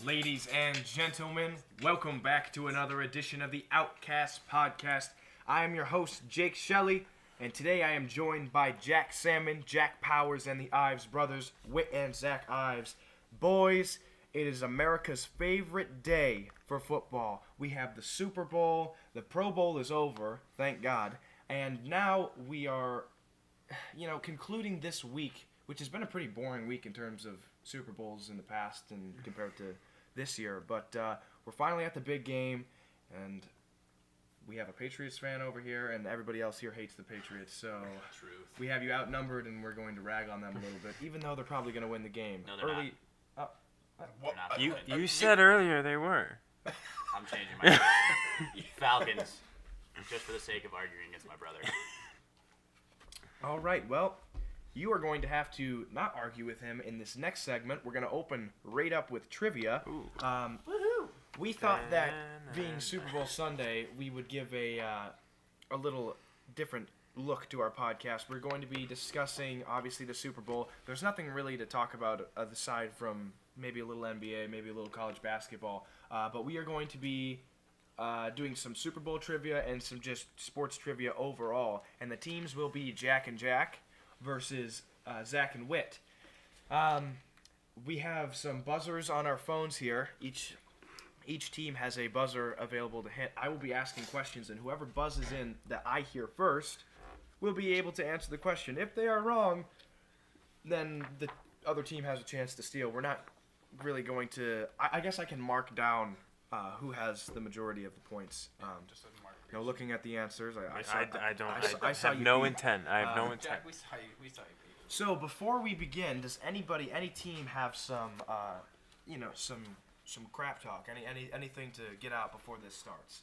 Ladies and gentlemen, welcome back to another edition of the Outcasts podcast. I am your host, Jake Shelley, and today I am joined by Jack Salmon, Jack Powers, and the Ives brothers, Whit and Zach Ives. Boys, it is America's favorite day for football. We have the Super Bowl, the Pro Bowl is over, thank God, and now we are, concluding this week, which has been a pretty boring week in terms of Super Bowls in the past and compared to this year. But we're finally at the big game, and we have a Patriots fan over here, and everybody else here hates the Patriots. So we have you outnumbered, and we're going to rag on them a little bit, even though they're probably going to win the game. No, they're not. They're not. You said earlier they were. I'm changing my Falcons, just for the sake of arguing against my brother. All right, well, you are going to have to not argue with him in this next segment. We're going to open right up with trivia. We thought that being Super Bowl Sunday, we would give a little different look to our podcast. We're going to be discussing, obviously, the Super Bowl. There's nothing really to talk about aside from maybe a little NBA, maybe a little college basketball. But we are going to be doing some Super Bowl trivia and some just sports trivia overall. And the teams will be Jack and Jack versus Zach and Whit. We have some buzzers on our phones here. Each team has a buzzer available to hit. I will be asking questions, and whoever buzzes in that I hear first will be able to answer the question. If they are wrong, then the other team has a chance to steal. We're not really going to... I guess I can mark down who has the majority of the points. Looking at the answers, I have no intent. Jack, we saw you. So before we begin, does any team have some, some crap talk? Anything to get out before this starts?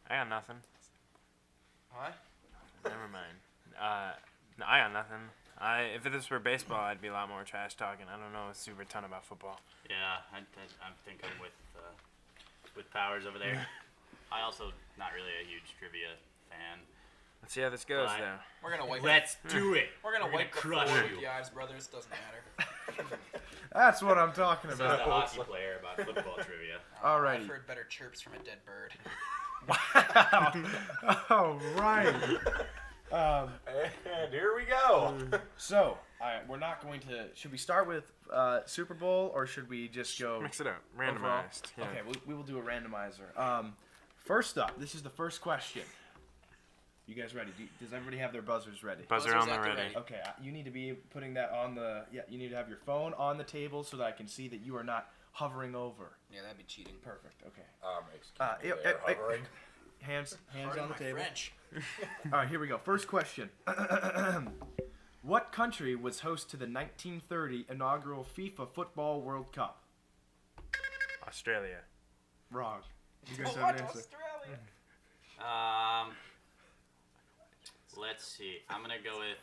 I got nothing. What? Never mind. No, I got nothing. If this were baseball, I'd be a lot more trash talking. I don't know a super ton about football. Yeah, I think I'm with Powers over there. I also not really a huge trivia fan. Let's see how this goes, though. We're gonna wipe. Let's do it. We're gonna wipe the floor crush with you. the Ives brothers. Doesn't matter. That's what I'm talking Says about. the hockey player about football trivia. Alrighty. I've heard better chirps from a dead bird. Wow. All right. And here we go. So, we're not going to... Should we start with Super Bowl, or should we just go... Mix it up. overall? Randomized. Yeah. Okay, we will do a randomizer. First up, this is the first question. You guys ready? Does everybody have their buzzers ready? Buzzer Buzzer's on the at the ready. ready. Okay, you need to be putting that on the... Yeah, you need to have your phone on the table so that I can see that you are not hovering over. Yeah, that'd be cheating. Perfect, okay. Excuse me, they're hovering. Hands Pardon on the my table. French. All right, here we go. First question. What country was host to the 1930 inaugural FIFA Football World Cup? Australia. Wrong. You guys have What? an answer. Australia? Let's see. I'm gonna go with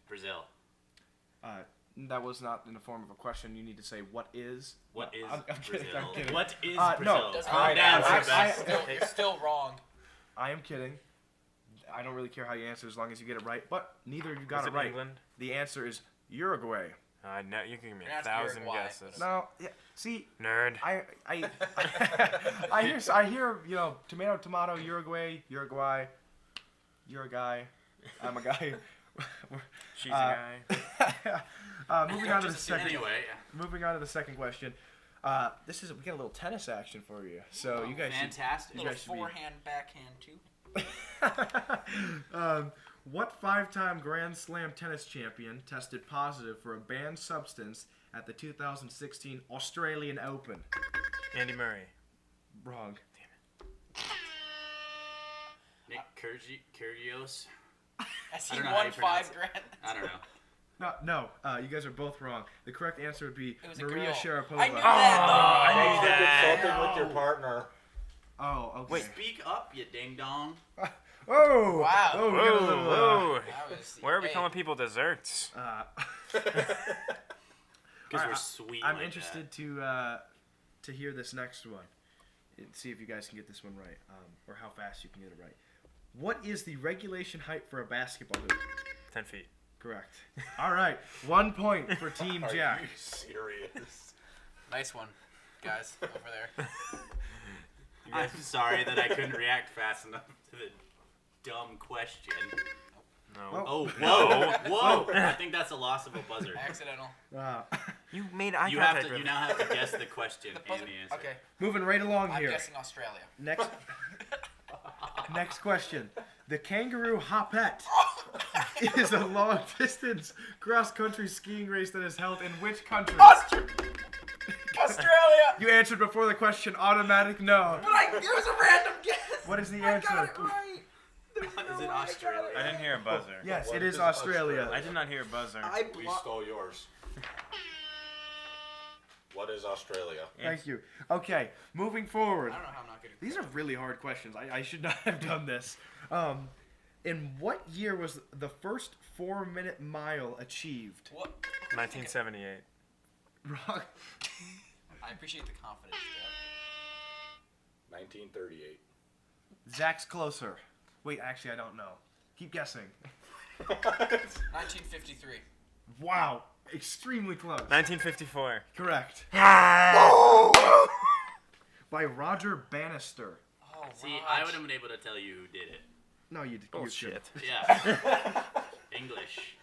Brazil. That was not in the form of a question. You need to say, what is? What is I'm kidding, Brazil? I'm kidding. What is No. Brazil? Doesn't Calm matter. down, I- Sebastian. You're still wrong. I am kidding. I don't really care how you answer as long as you get it right, but neither of you got Is it it right. England? The answer is Uruguay. No, you can give me You're 1,000 Uruguay, guesses. No, yeah, see, Nerd. I hear, tomato, Uruguay. You're a guy. I'm a guy. She's a guy. Moving on to the second. Anyway, Moving on to the second question. We got a little tennis action for you. So you guys fantastic. Little guys should be- forehand, backhand too. What 5-time Grand Slam tennis champion tested positive for a banned substance at the 2016 Australian Open? Andy Murray. Wrong. Nick Kyrgios. Has I he don't know how won you pronounce 5 it. grand? I don't know. No. You guys are both wrong. The correct answer would be It was a Maria girl. Sharapova. I knew that. I knew Thanks for that. consulting with your partner. Oh, okay. Wait. Speak up, you ding dong. Oh! Wow. Oh, we got a little, Whoa. That was- Where are we hey, calling people desserts? Because Alright, we're sweet. I'm like interested to hear this next one and see if you guys can get this one right, or how fast you can get it right. What is the regulation height for a basketball hoop? 10 feet. Correct. All right. 1 point for Team Are Jack. you serious? Nice one, guys, over there. I'm sorry that I couldn't react fast enough to the dumb question. No. Oh, whoa. I think that's a loss of a buzzer. Accidental. You made eye You contact you with now have to guess the question and Buzzer? the answer. Okay, Moving right along I'm here. guessing Australia. Next question. The Kangaroo Hoppette is a long-distance cross-country skiing race that is held in which country? Australia! You answered before the question. Automatic no. But it was a random guess! What is the I answer? got it right! There's Is no it way I got Australia? it I didn't hear a buzzer. Yes, What it is is Australia. I did not hear a buzzer. We stole yours. What is Australia? Thank you. Okay, moving forward. I don't know how I'm not good at These are really hard questions. I should not have done this. In what year was the first 4-minute mile achieved? What? 1978. Rock. I appreciate the confidence, 1938. Zach's closer. Wait, actually, I don't know. Keep guessing. 1953. Wow, extremely close. 1954. Correct. By Roger Bannister. Oh, See, Raj. I would have been able to tell you who did it. No, you. Oh you shit. Yeah. English.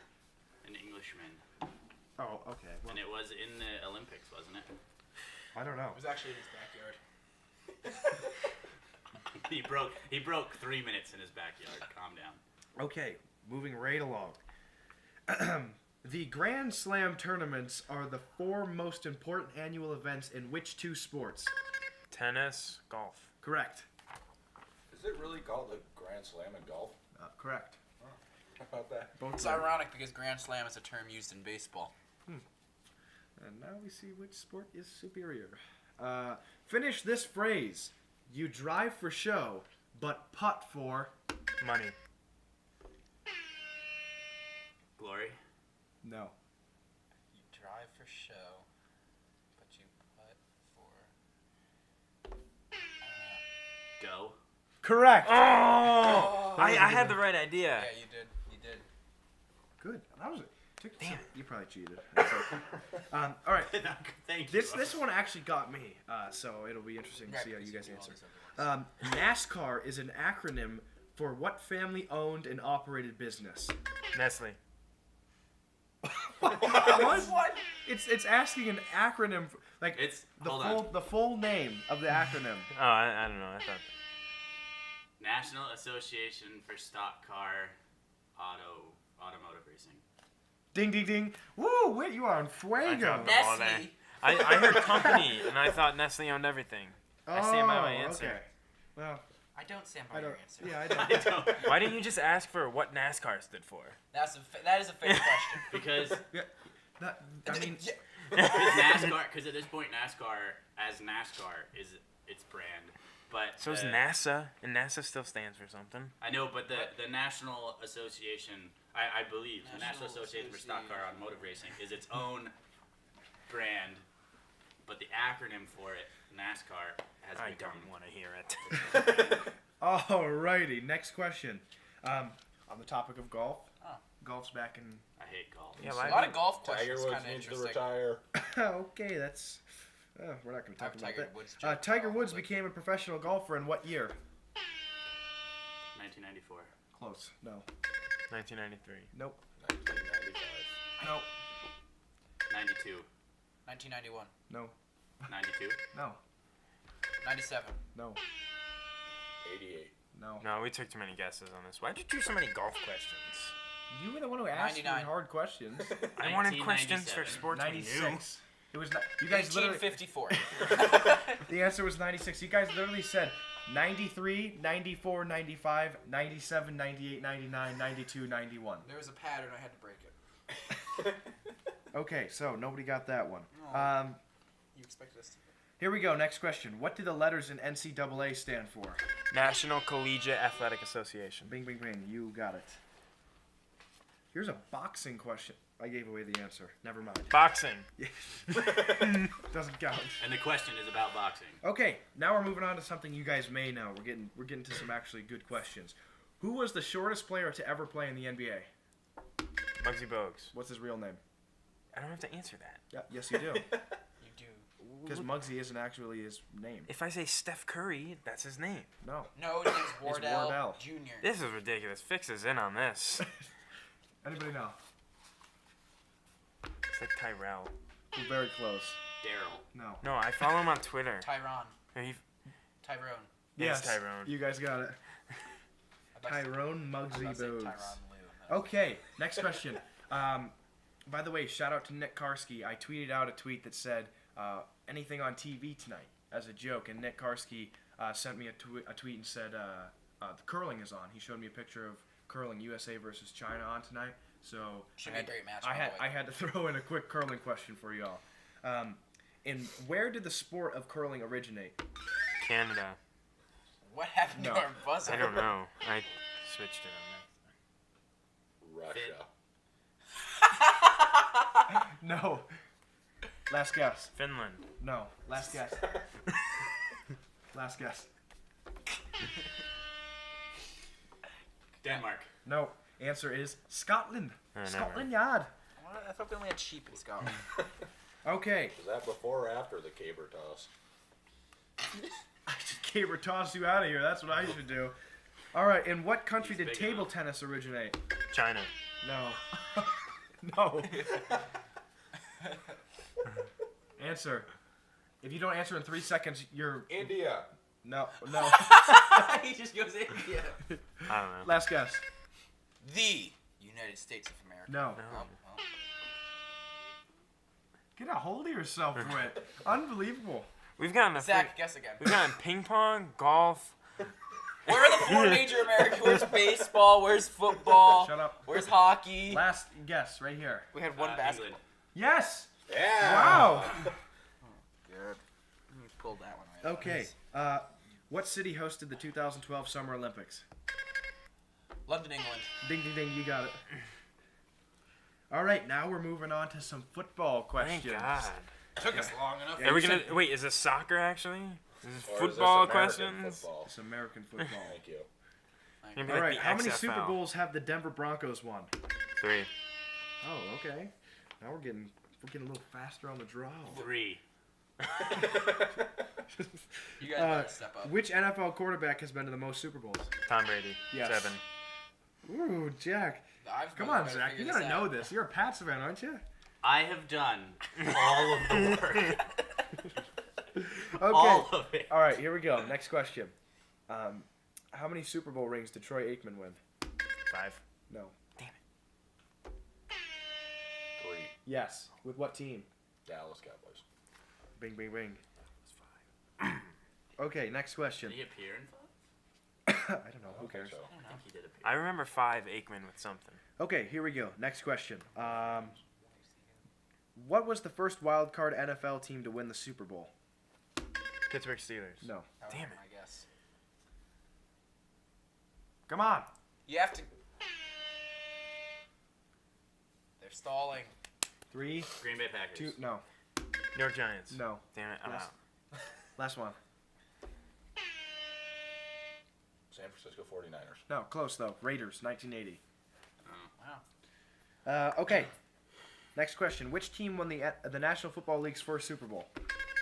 An Englishman. Oh, okay. Well, And it was in the Olympics, wasn't it? I don't know. It was actually in his backyard. He broke 3 minutes in his backyard. Calm down. Okay, moving right along. The Grand Slam tournaments are the 4 most important annual events in which 2 sports? Tennis, golf. Correct. Is it really called the Grand Slam in golf? Correct. How about that? Both It's are. ironic because Grand Slam is a term used in baseball. And now we see which sport is superior. Finish this phrase. You drive for show, but putt for... Money. Glory. No. You drive for show, but you putt for... I Go. Correct. Oh! That was a I good had one. the right idea. don't know. Yeah, you did. You did. Good. That was it. Damn. You probably cheated. That's okay. All right. Thank you. This one actually got me, so it'll be interesting to Right, see how because you guys do all answer. these other ones. NASCAR is an acronym for what family-owned and operated business? Nestle. What? It's asking an acronym, like It's the hold on. the full name of the acronym. Oh, I don't know. I thought. National Association for Stock Car Automotive Racing. Ding ding ding! Woo! Wait, you are on I fuego. dropped the ball there. Nestle. I heard company, and I thought Nestle owned everything. I stand by my answer. Okay. Well, I don't stand I by your don't. answer. Yeah, I I don't. don't. Why didn't you just ask for what NASCAR stood for? That is a fair question. Because That, I mean, Because at this point NASCAR as NASCAR is its brand, but So is NASA, and NASA still stands for something. I know, but the National Association, I believe, the National National Association for Stock Car Association. Automotive Racing is its own brand, but the acronym for it, NASCAR, has I become. don't want to hear it. alrighty. Next question. On the topic of golf. Oh. Golf's back in. I hate golf. Yeah, A why- lot of golf Tiger questions. Woods Kind of needs to interesting. retire. Okay, that's. We're not going to talk about Tiger that. Woods joke, Tiger Woods probably. became a professional golfer in what year? 1994. Close. No. 1993. Nope. 1995. Nope. 92. 1991. No. 92. No. 97. No. 88. No. No, we took too many guesses on this. Why'd you choose so many golf questions? You were the one who asked me 99. hard questions. I wanted questions for 1997. sports we knew. 96. It was not, you guys literally. 1854. The answer was 96. You guys literally said 93, 94, 95, 97, 98, 99, 92, 91. There was a pattern. I had to break it. Okay, so nobody got that one. Oh. You expected us to. Here we go. Next question. What do the letters in NCAA stand for? National Collegiate Athletic Association. Bing, bing, bing. You got it. Here's a boxing question. I gave away the answer. Never mind. Boxing. Doesn't count. And the question is about boxing. Okay, now we're moving on to something you guys may know. We're getting to some actually good questions. Who was the shortest player to ever play in the NBA? Muggsy Bogues. What's his real name? I don't have to answer that. Yeah, yes, you do. You do. Because Muggsy isn't actually his name. If I say Steph Curry, that's his name. No. No, his name's Wardell, Wardell. Jr. This is ridiculous. Fix is in on this. Anybody know? It's like Tyrell. We're very close. Daryl. No. No, I follow him on Twitter. Tyron. He, Tyrone. Yes, Tyrone. You guys got it. I bet- Tyrone I Muggsy bet say Bogues. Tyron Lue. Okay, next question. By the way, shout out to Nick Karski. I tweeted out a tweet that said, anything on TV tonight, as a joke, and Nick Karski sent me a tweet and said, the curling is on. He showed me a picture of curling USA versus China on tonight. So Should be a great match. I by had the way. I had to throw in a quick curling question for y'all. And where did the sport of curling originate? Canada. What happened No. to our buzzer? I don't know. I switched it on Russia. No. Last guess. that. Finland. No. Last guess. Last guess. Denmark. No. Answer is Scotland. never. Scotland Yard. I thought we only had sheep in Scotland. Okay. Was that before or after the caber toss? I should caber toss you out of here. That's what I should do. All right. In what country He's did big table enough. tennis originate? China. No. No. Answer. If you don't answer in 3 seconds, you're India. no. No. He just goes India. I don't know. Last guess. The United States of America. No. No. Oh, well. Get a hold of yourself, Whit. Unbelievable. We've gotten a Zach, guess again. We've gotten ping pong, golf. Where are the four major American? Where's baseball? Where's football? Shut up. Where's hockey? Last guess right here. We had one basketball. England. Yes. Yeah. Wow. Good. You pulled that one right. Okay. What city hosted the 2012 Summer Olympics? London, England. Ding, ding, ding. You got it. All right. Now we're moving on to some football questions. Thank God. Took us long enough. Yeah, Are we you gonna said- wait? Is this soccer actually? Is this Or is this football American questions? Football? It's American football. Thank you. Gonna be All like right. the How many XFL. Super Bowls have the Denver Broncos won? 3. Oh, okay. Now we're getting a little faster on the draw. 3. You guys better step up. Which NFL quarterback has been to the most Super Bowls? Tom Brady. Yes. 7. Ooh, Jack. I've Come gotta on, Zach. figure You this gotta out. know this. You're a Pats fan, aren't you? I have done all of the work. Okay. All of it. All right, here we go. Next question. How many Super Bowl rings did Troy Aikman win? 5. No. 3. Yes. With what team? Dallas Cowboys. Bing, bing, bing. Okay, next question. Did he appear in 5? I don't know. Who I don't think cares? so. I don't think he did appear. I remember 5 Aikman with something. Okay, here we go. Next question. What was the first wild card NFL team to win the Super Bowl? Pittsburgh Steelers. No. That Damn was it. my guess. Come on. You have to. They're stalling. 3, Green Bay Packers. 2, no. New York Giants. No. Damn it. I'm Yes. out. Last one. San Francisco 49ers. No, close though. Raiders, 1980. Wow. Okay. Next question. Which team won the National Football League's first Super Bowl?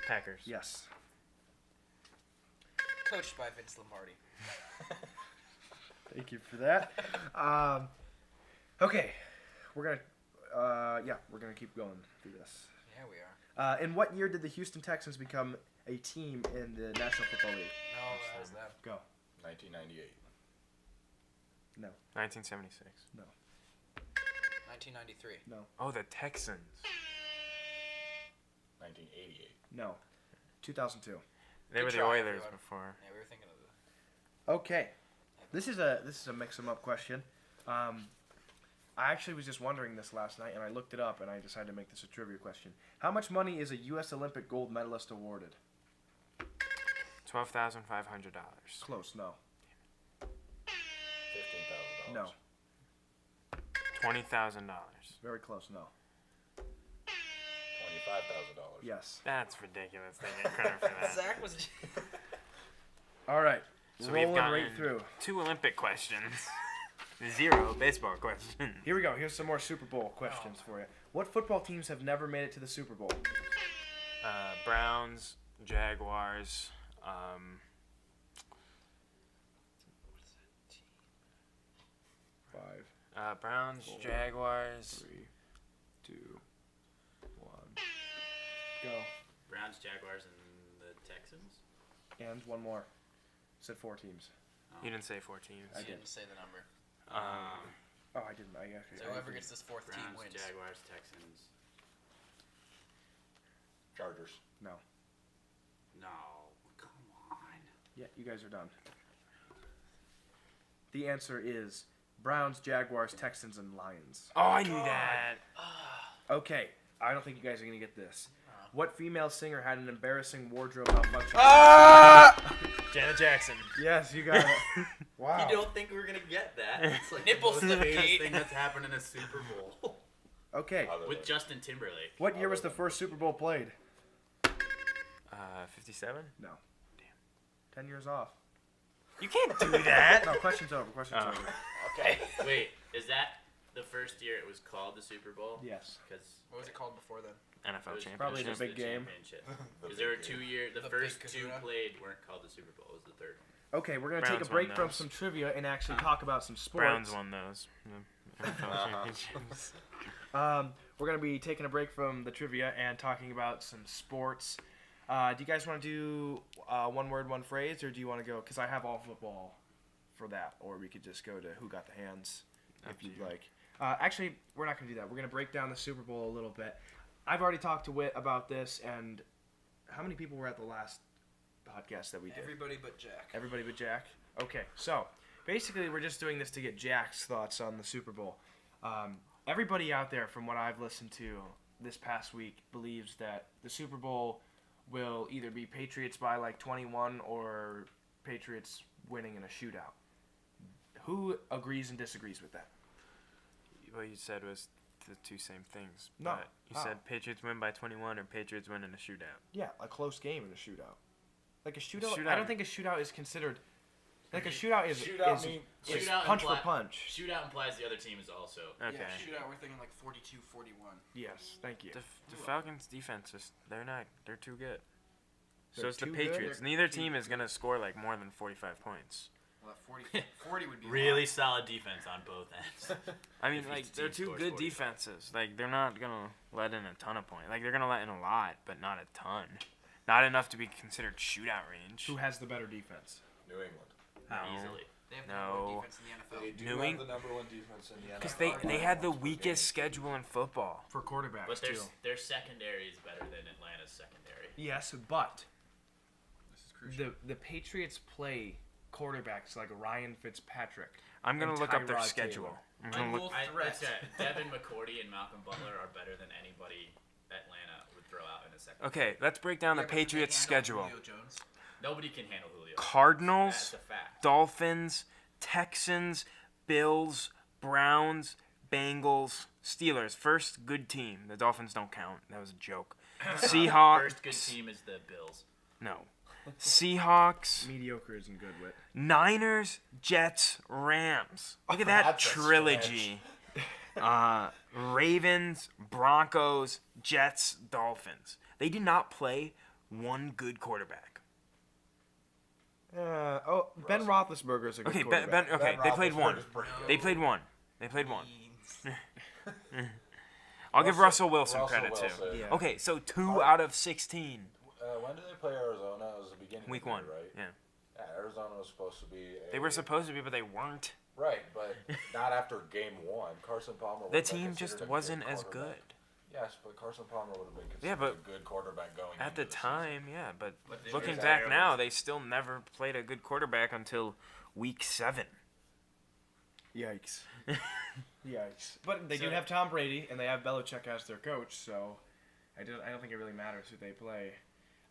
Packers. Yes. Coached by Vince Lombardi. Thank you for that. Okay. We're gonna keep going through this. Yeah, we are. In what year did the Houston Texans become a team in the National Football League? No, that was them. Go. 1998. 1976. 1993. No. Oh, the Texans. 1988. No. 2002. They Good were the try, Oilers everyone. before. Yeah, we were thinking of the. Okay. This is a mix 'em up question. I actually was just wondering this last night, and I looked it up, and I decided to make this a trivia question. How much money is a U.S. Olympic gold medalist awarded? $12,500. Close. No. $15,000. No. $20,000. Very close. No. $25,000. Yes. That's ridiculous. They get credit for that. Zach was. All right. So we've Rolling gotten right through. 2 Olympic questions. 0 baseball question. Here we go. Here's some more Super Bowl questions for you. What football teams have never made it to the Super Bowl? Browns, Jaguars. 5, Browns, 4, Jaguars. 3, 2, 1. Go. Browns, Jaguars, and the Texans. And one more. Said 4 teams. You didn't say 4 teams. I You did. didn't say the number. Oh, I didn't. I actually. So whoever gets this fourth team Browns, wins. Jaguars, Texans. Chargers. No. No, come on. Yeah, you guys are done. The answer is Browns, Jaguars, Texans, and Lions. Oh, I knew that. Okay, I don't think you guys are gonna get this. What female singer had an embarrassing wardrobe malfunction? Janet Jackson. Yes, you got it. Wow. You don't think we're gonna get that? It's like Nipple the most famous slipgate. thing that's happened in a Super Bowl. Okay. With Justin Timberlake. What year was the first Super Bowl played? 57? No. Damn. 10 years off. You can't do that. No, question's over. Question's Oh. over. Okay. Wait, is that the first year it was called the Super Bowl? Yes. Because What was it called before then? NFL championship. Probably the big game. Is there a 2-year? The The first big 2 kahuna? played weren't called the Super Bowl. It was the third one. Okay, we're gonna take Browns a break won from those. some trivia and actually talk about some sports. Browns won those. The NFL championships. We're gonna be taking a break from the trivia and talking about some sports. Do you guys want to do one word, one phrase, or do you want to go? Because I have all football for that, or we could just go to who got the hands if you'd like. Actually, we're not gonna do that. We're gonna break down the Super Bowl a little bit. I've already talked to Whit about this, and how many people were at the last podcast that we did? Everybody but Jack. Everybody but Jack? Okay, so basically we're just doing this to get Jack's thoughts on the Super Bowl. Everybody out there, from what I've listened to this past week, believes that the Super Bowl will either be Patriots by like 21 or Patriots winning in a shootout. Who agrees and disagrees with that? What you said was the 2 same things. No. But you How? said Patriots win by 21 or Patriots win in a shootout. Yeah, a close game in a shootout. Like a shootout, Shootout. I don't think a shootout is considered. Like a shootout is Shootout is, mean- is Shootout punch for imply- punch. Shootout implies the other team is also. Okay. Yeah, shootout, we're thinking like 42-41. Yes, thank you. The Falcons' defense is they're too good. So They're it's the too good? Patriots. They're Neither too team is gonna score like more than 45 points. Well, that 40 would be a Really lot. solid defense on both ends. I mean, If like each they're team 2 scores good 45. defenses. Like they're not gonna let in a ton of points. Like they're gonna let in a lot, but not a ton. Not enough to be considered shootout range. Who has the better defense? New England. No. Easily. They have the number one No. defense in the They NFL. do New have Eng- the number 1 defense in the NFL. Because they had the weakest schedule in football. For quarterbacks But too. their secondary is better than Atlanta's secondary. Yes, but This is crucial. the Patriots play quarterbacks like Ryan Fitzpatrick. I'm gonna And look up their Tyrod schedule. Taylor. I'm gonna look. Dual I, threat. it's Devin McCourty and Malcolm Butler are better than anybody Atlanta would throw out in a second. Okay, let's break down Yeah, the but can they Patriots' handle schedule. Julio Jones? Nobody can handle Julio. Cardinals, That's a fact. Dolphins, Texans, Bills, Browns, Bengals, Steelers. First good team. The Dolphins don't count. That was a joke. Seahawks. First good team is the Bills. No. Seahawks, Mediocre isn't good with. Niners, Jets, Rams. Look at that That's a trilogy. Ravens, Broncos, Jets, Dolphins. They did not play one good quarterback. Ben Roethlisberger is a good Okay, quarterback. okay, Ben they played one. Roethlisberger's pretty good. They played one. They played one. Beans. I'll give Russell Wilson Russell credit too. Wilson. Yeah. Okay, so 2 out of 16. When did they play Arizona? It was the beginning Week of the 1. year, right? Yeah. Yeah, Arizona was supposed to be. They were supposed to be, but they weren't. Right, but not after game 1. Carson Palmer. The would've been team just considered a wasn't good as good. quarterback. Yes, but Carson Palmer would have been considered Yeah, but a good quarterback going At into the time, yeah, but But they looking were back terrible. now, they still never played a good quarterback until week 7. Yikes. Yikes. But they do So- have Tom Brady, and they have Belichick as their coach, so I don't think it really matters who they play.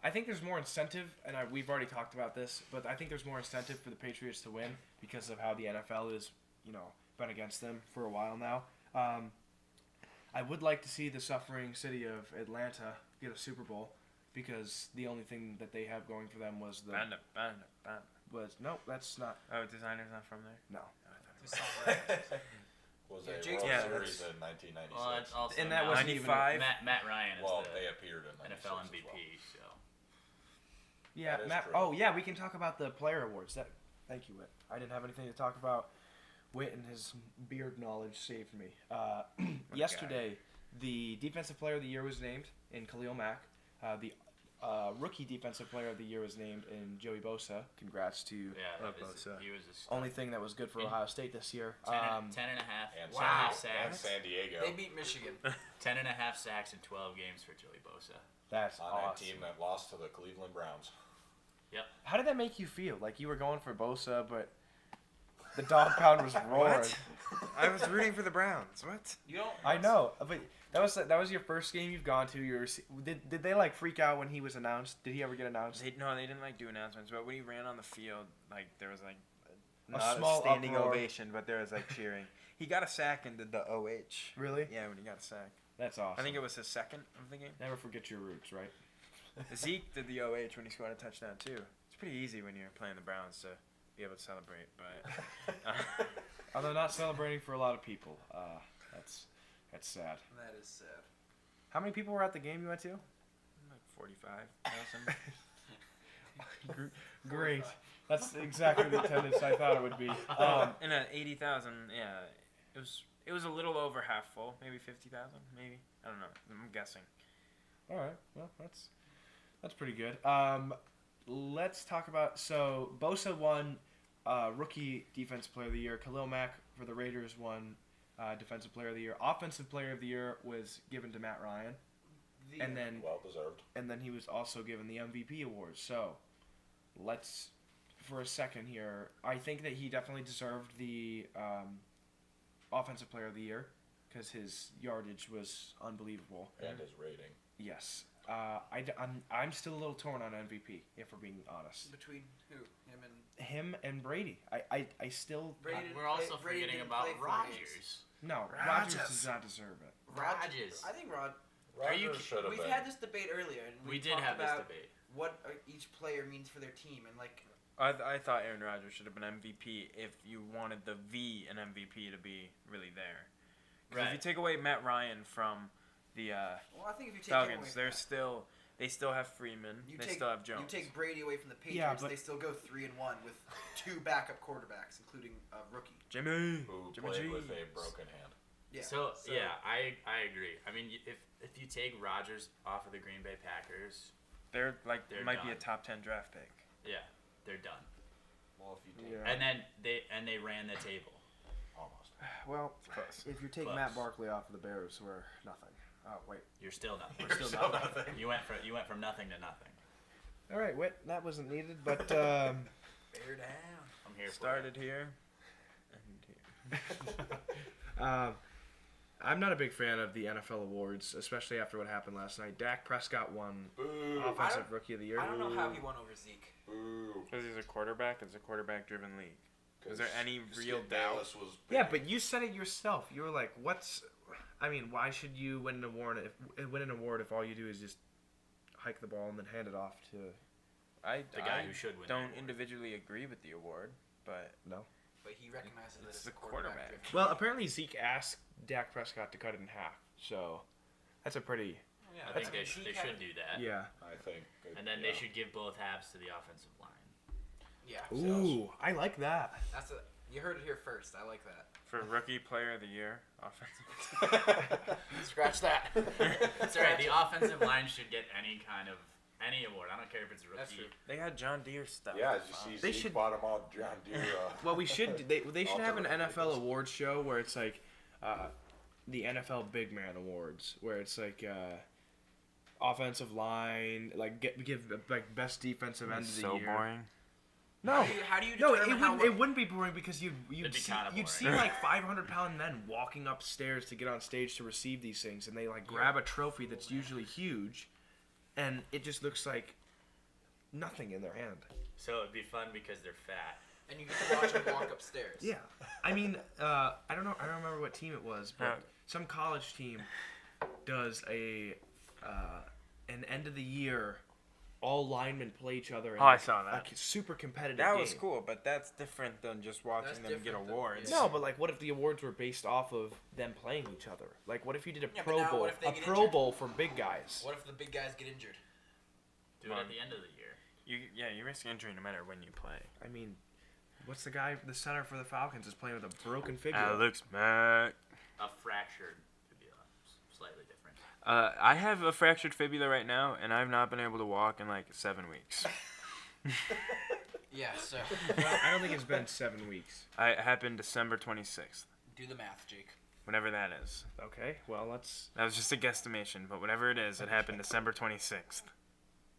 I think there's more incentive, and we've already talked about this, but I think there's more incentive for the Patriots to win because of how the NFL is, been against them for a while now. I would like to see the suffering city of Atlanta get a Super Bowl because the only thing that they have going for them was no, that's not. Oh, designer's not from there? No. Was Yeah, a Jake's- World Yeah, Series that's- in 1996. Well, it's also And that now wasn't even- 95. Matt Ryan is Well, the they appeared in 96 NFL as MVP. well. So Yeah, That is Matt. true. Oh, yeah, we can talk about the player awards. Thank you, Whit. I didn't have anything to talk about. Whit and his beard knowledge saved me. Yesterday, the defensive player of the year was named in Khalil Mack. The rookie defensive player of the year was named in Joey Bosa. Congrats to yeah, Love that was, Bosa. he was a star. only thing that was good for In- Ohio State this year. 10 and a half. And, Wow. and San Diego. They beat Michigan. 10 and a half sacks in 12 games for Joey Bosa. That's on awesome. that team that lost to the Cleveland Browns. How did that make you feel? Like you were going for Bosa, but the dog pound was roaring. What? I was rooting for the Browns. What? You don't. I know, but that was your first game you've gone to. Did they like freak out when he was announced? Did he ever get announced? They didn't like do announcements, but when he ran on the field, like there was like A not small a standing uproar. ovation, but there was like cheering. He got a sack and did the OH. Really? Yeah, when he got a sack. That's awesome. I think it was his second of the game. Never forget your roots, right? Zeke did the OH when he scored a touchdown too. It's pretty easy when you're playing the Browns to be able to celebrate, but Although not celebrating for a lot of people. That's sad. That is sad. How many people were at the game you went to? like 45,000. Great. That's exactly the attendance I thought it would be. And at 80,000, yeah, it was a little over half full, maybe 50,000, maybe. I don't know. I'm guessing. All right. Well, that's pretty good. Let's talk about Bosa won rookie defensive player of the year. Khalil Mack for the Raiders won defensive player of the year. Offensive player of the year was given to Matt Ryan, and then Well deserved. he was also given the MVP award. So let's for a second here. I think that he definitely deserved the offensive player of the year because his yardage was unbelievable. And his rating. Yes. I'm still a little torn on MVP, if we're being honest. Between who? Him and Him and Brady. I still... Brady. didn't We're also play- Brady forgetting didn't about play 4 Rodgers. games. No, Rodgers. Rodgers does not deserve it. Rodgers. I think Rod. Are you Rodgers should have We've been. had this debate earlier, and We did talked have this about debate. what each player means for their team, and like I thought Aaron Rodgers should have been MVP if you wanted the V in MVP to be really there. Because if you take away Matt Ryan from the well, I think if you take Falcons, him away, they still have Freeman. They still have Jones. You take Brady away from the Yeah, Patriots, but- they still go 3-1 with 2 backup quarterbacks, including a rookie. Jimmy Who played with G. a broken hand. Yeah. So yeah, I agree. I mean, if you take Rodgers off of the Green Bay Packers, They're They're might be a done. top 10 draft pick. yeah, they're done. Well, if you take Yeah. And then they ran the table. almost. Well, Close. if you take Close. Matt Barkley off of the Bears, we're nothing. Oh, wait. You're still nothing. We're still nothing. You went from nothing to nothing. All right, Whit, that wasn't needed, but... Bear down. I'm here. Started here. And here. I'm not a big fan of the NFL awards, especially after what happened last night. Dak Prescott won Boo. Offensive Rookie of the Year. I don't know how he won over Zeke. Boo. Because he's a quarterback. It's a quarterback-driven league. Is there any real Skip doubt? Bayless was Yeah, big. but you said it yourself. You were like, why should you win an award if all you do is just hike the ball and then hand it off to... The guy who should win. the don't award. individually agree with the award, but No. But he recognizes that It's it's the a quarterback. quarterback. Well, apparently Zeke asked Dak Prescott to cut it in half, so that's a pretty... I think they should do that. Yeah. I think. And then they should give both halves to the offensive line. Yeah. Ooh, I like that. That's you heard it here first. I like that. for Rookie Player of the Year, offensive. Scratch that. That's right. The offensive line should get any award. I don't care if it's That's rookie. true. They got John Deere stuff. Yeah, as you see, They Zeke should- bought him out John Deere. Well, they should have an Alternate NFL vehicles. awards show where it's like the NFL Big Man Awards, where it's like offensive line, like give like best defensive end of the So year. boring. No, How do you no, determine it wouldn't be boring because It'd you'd be see, kinda you'd boring. see like 500-pound men walking upstairs to get on stage to receive these things, and they like grab a trophy that's usually huge, and it just looks like nothing in their hand. So it'd be fun because they're fat. And you get to watch him walk upstairs. Yeah, I mean, I don't know. I don't remember what team it was, but Yeah. some college team does an end of the year all linemen play each other. In, Oh, I saw that. A super competitive That game. was cool, but that's different than just watching them get different than- awards. No, but like, what if the awards were based off of them playing each other? Like, what if you did a Yeah, but Pro now Bowl, what if they a get Pro injured? Bowl for big guys? What if the big guys get injured? Do it at the end of the year. You risk injury no matter when you play. I mean, what's the guy, the center for the Falcons, is playing with a broken fibula? Alex Mack. A fractured fibula, slightly different. I have a fractured fibula right now, and I've not been able to walk in like 7 weeks. Yeah, so Well, I don't think it's been 7 weeks. It happened December 26th, do the math, Jake. whatever that is. Okay, well, let's... That was just a guesstimation, but whatever it is, it happened December 26th.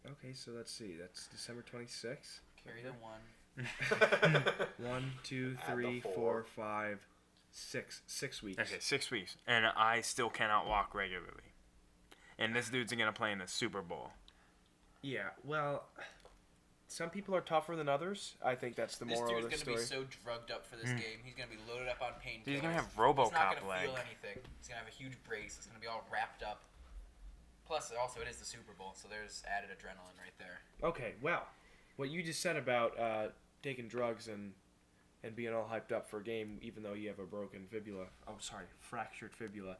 Okay, so let's see. That's December 26th. Carry the one. 1, 2, Add the 3, four. 4, 5, 6. 6 weeks. Okay, 6 weeks, and I still cannot walk regularly. And this dude's gonna play in the Super Bowl. Yeah, well, some people are tougher than others. I think that's the This moral dude's of the gonna story. be so drugged up for this game. He's gonna be loaded up on painkillers. He's gonna have He's not RoboCop gonna leg. feel anything. He's gonna have a huge brace. It's gonna be all wrapped up. Plus, also, it is the Super Bowl, so there's added adrenaline right there. Okay, well, what you just said about taking drugs and being all hyped up for a game, even though you have a broken fibula. Oh, sorry, fractured fibula.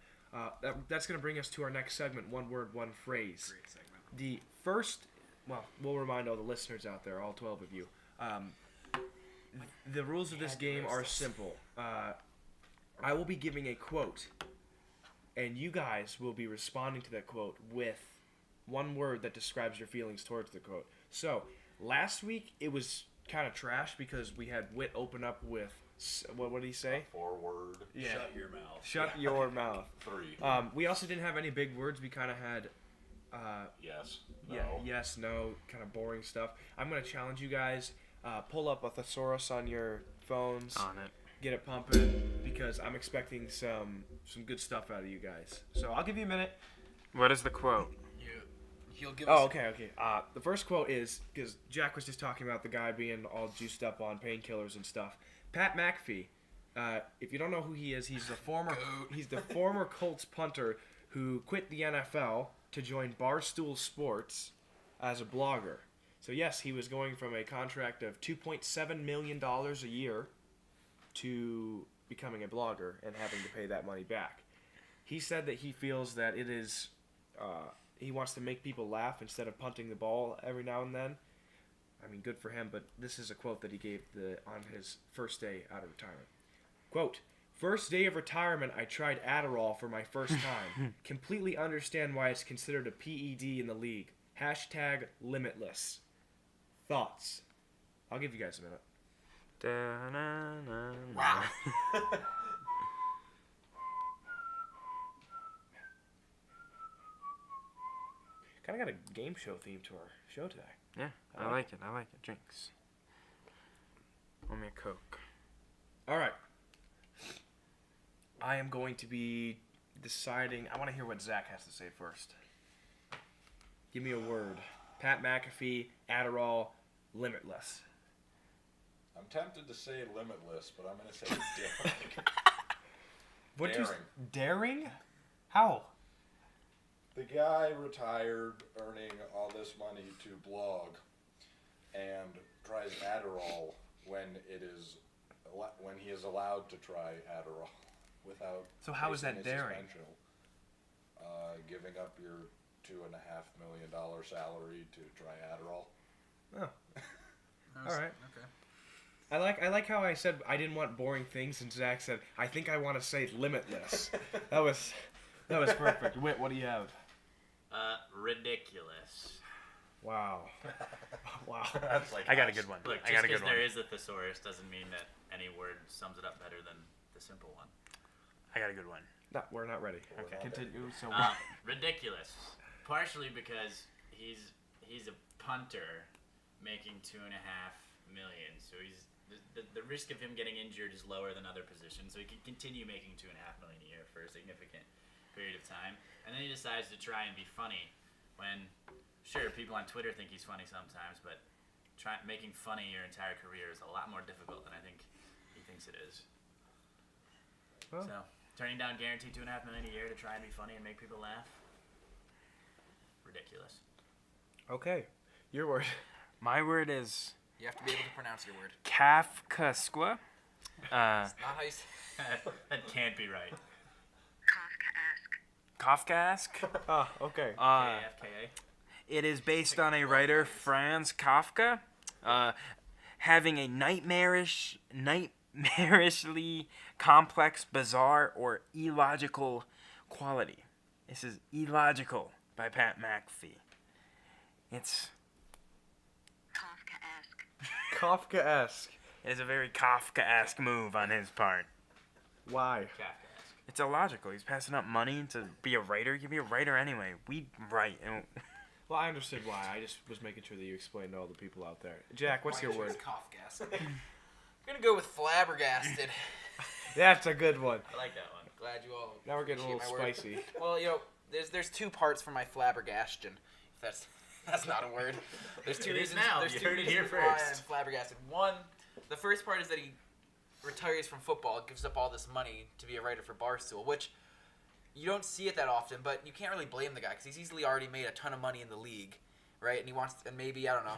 That's going to bring us to our next segment, one word, one phrase. Great segment. The first, well, we'll remind all the listeners out there, all 12 of you. The rules of this game are simple. I will be giving a quote, and you guys will be responding to that quote with one word that describes your feelings towards the quote. So, last week it was kind of trash because we had Whit open up with, what did he say? Forward. Yeah. Shut your mouth. Shut your mouth. 3. We also didn't have any big words. We kind of had, Yes. No. yeah, yes, no, kind of boring stuff. I'm going to challenge you guys. Pull up a thesaurus on your phones. On it. Get it pumping because I'm expecting some good stuff out of you guys. So I'll give you a minute. What is the quote? He'll give us. Oh, okay. The first quote is, because Jack was just talking about the guy being all juiced up on painkillers and stuff. Pat McAfee, if you don't know who he is, he's the former Colts punter who quit the NFL to join Barstool Sports as a blogger. So yes, he was going from a contract of $2.7 million a year to becoming a blogger and having to pay that money back. He said that he feels that it is, he wants to make people laugh instead of punting the ball every now and then. I mean, good for him, but this is a quote that he gave on his first day out of retirement. Quote, "First day of retirement, I tried Adderall for my first time. Completely understand why it's considered a PED in the league. Hashtag limitless." Thoughts? I'll give you guys a minute. Wow. Kind of got a game show theme to our show today. Yeah, I like it. Drinks. Want me a Coke? All right. I am going to be deciding. I want to hear what Zach has to say first. Give me a word. Pat McAfee, Adderall, limitless. I'm tempted to say limitless, but I'm going to say daring. What Daring. Daring? How? The guy retired earning all this money to blog and tries Adderall when he is allowed to try Adderall without So how is that facing a daring? suspension. Giving up your $2.5 million salary to try Adderall. Oh. All right. Okay. I like how I said I didn't want boring things, and Zach said I think I want to say limitless. that was perfect. Whit, what do you have? Ridiculous. Wow. Wow. That's like I got a good one. Look, I just got a because good one. there is a thesaurus doesn't mean that any word sums it up better than the simple one. I got a good one. No, we're not ready. We're Okay, not continue. So Ridiculous. Partially because he's a punter making $2.5 million, so the risk of him getting injured is lower than other positions, so he can continue making $2.5 million a year for a significant period of time. And then he decides to try and be funny when, sure, people on Twitter think he's funny sometimes, but making funny your entire career is a lot more difficult than I think he thinks it is. Well. So, turning down guaranteed $2.5 million a year to try and be funny and make people laugh, ridiculous. okay, Your word. My word is You have to be able to pronounce your word. Kafkaskwa. Not how you say That can't be right. Kafkaesque. Ah, okay. KFKA. It is based on a writer, Franz Kafka, having a nightmarishly complex, bizarre, or illogical quality. This is Illogical by Pat McAfee. It's Kafkaesque. It is a very Kafkaesque move on his part. Why? Kafkaesque. It's illogical. He's passing up money to be a writer. You can be a writer anyway. We write. Well, I understood why. I just was making sure that you explained to all the people out there. Jack, what's your word? Kafkaesque. I'm gonna go with flabbergasted. That's a good one. I like that one. Glad you all. Now we're getting a little appreciate my word. spicy. Well, there's two parts for my flabbergastion. If that's not a word. There's two It is reasons. now. There's You two heard it here reasons why I'm first. flabbergasted. One, the first part is that he retires from football, gives up all this money to be a writer for Barstool, which you don't see it that often, but you can't really blame the guy because he's easily already made a ton of money in the league, right? And he wants, and maybe I don't know,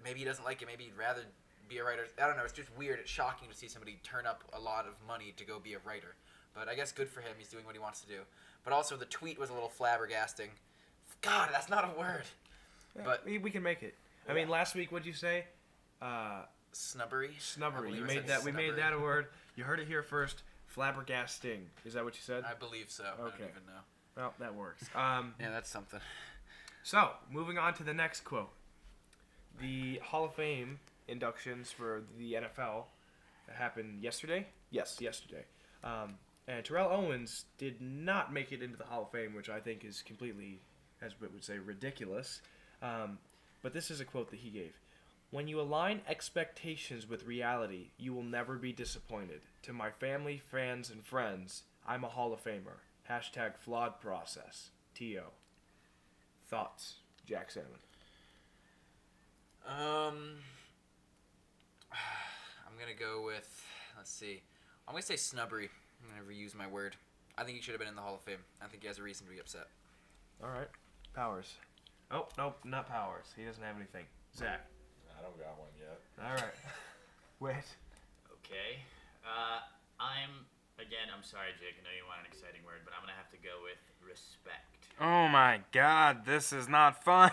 maybe he doesn't like it. Maybe he'd rather be a writer. I don't know. It's just weird. It's shocking to see somebody turn up a lot of money to go be a writer. But I guess good for him. He's doing what he wants to do. But also the tweet was a little flabbergasting. God, that's not a word. Yeah, But- we can make it. I mean, last week, what'd you say? Snubbery. I Snubbery. believe You I made said that. We made snubbery. that a word. You heard it here first. Flabbergasting. Is that what you said? I believe so. I don't Okay. even know. Well, that works. Yeah, that's something. So, moving on to the next quote. The Hall of Fame inductions for the NFL happened yesterday? Yes, yesterday. And Terrell Owens did not make it into the Hall of Fame, which I think is completely, as we would say, ridiculous. But this is a quote that he gave. "When you align expectations with reality, you will never be disappointed. To my family, fans, and friends, I'm a Hall of Famer. Hashtag flawed process. T.O. Thoughts, Jack Salmon? I'm gonna go with. Let's see. I'm gonna say snubbery. I'm gonna reuse my word. I think he should have been in the Hall of Fame. I think he has a reason to be upset. All right. Powers. Oh, nope, not Powers. He doesn't have anything. Zach. I don't got one yet. All right. Wait. Okay. I'm sorry, Jake. I know you want an exciting word, but I'm gonna have to go with respect. Oh my God, this is not fun.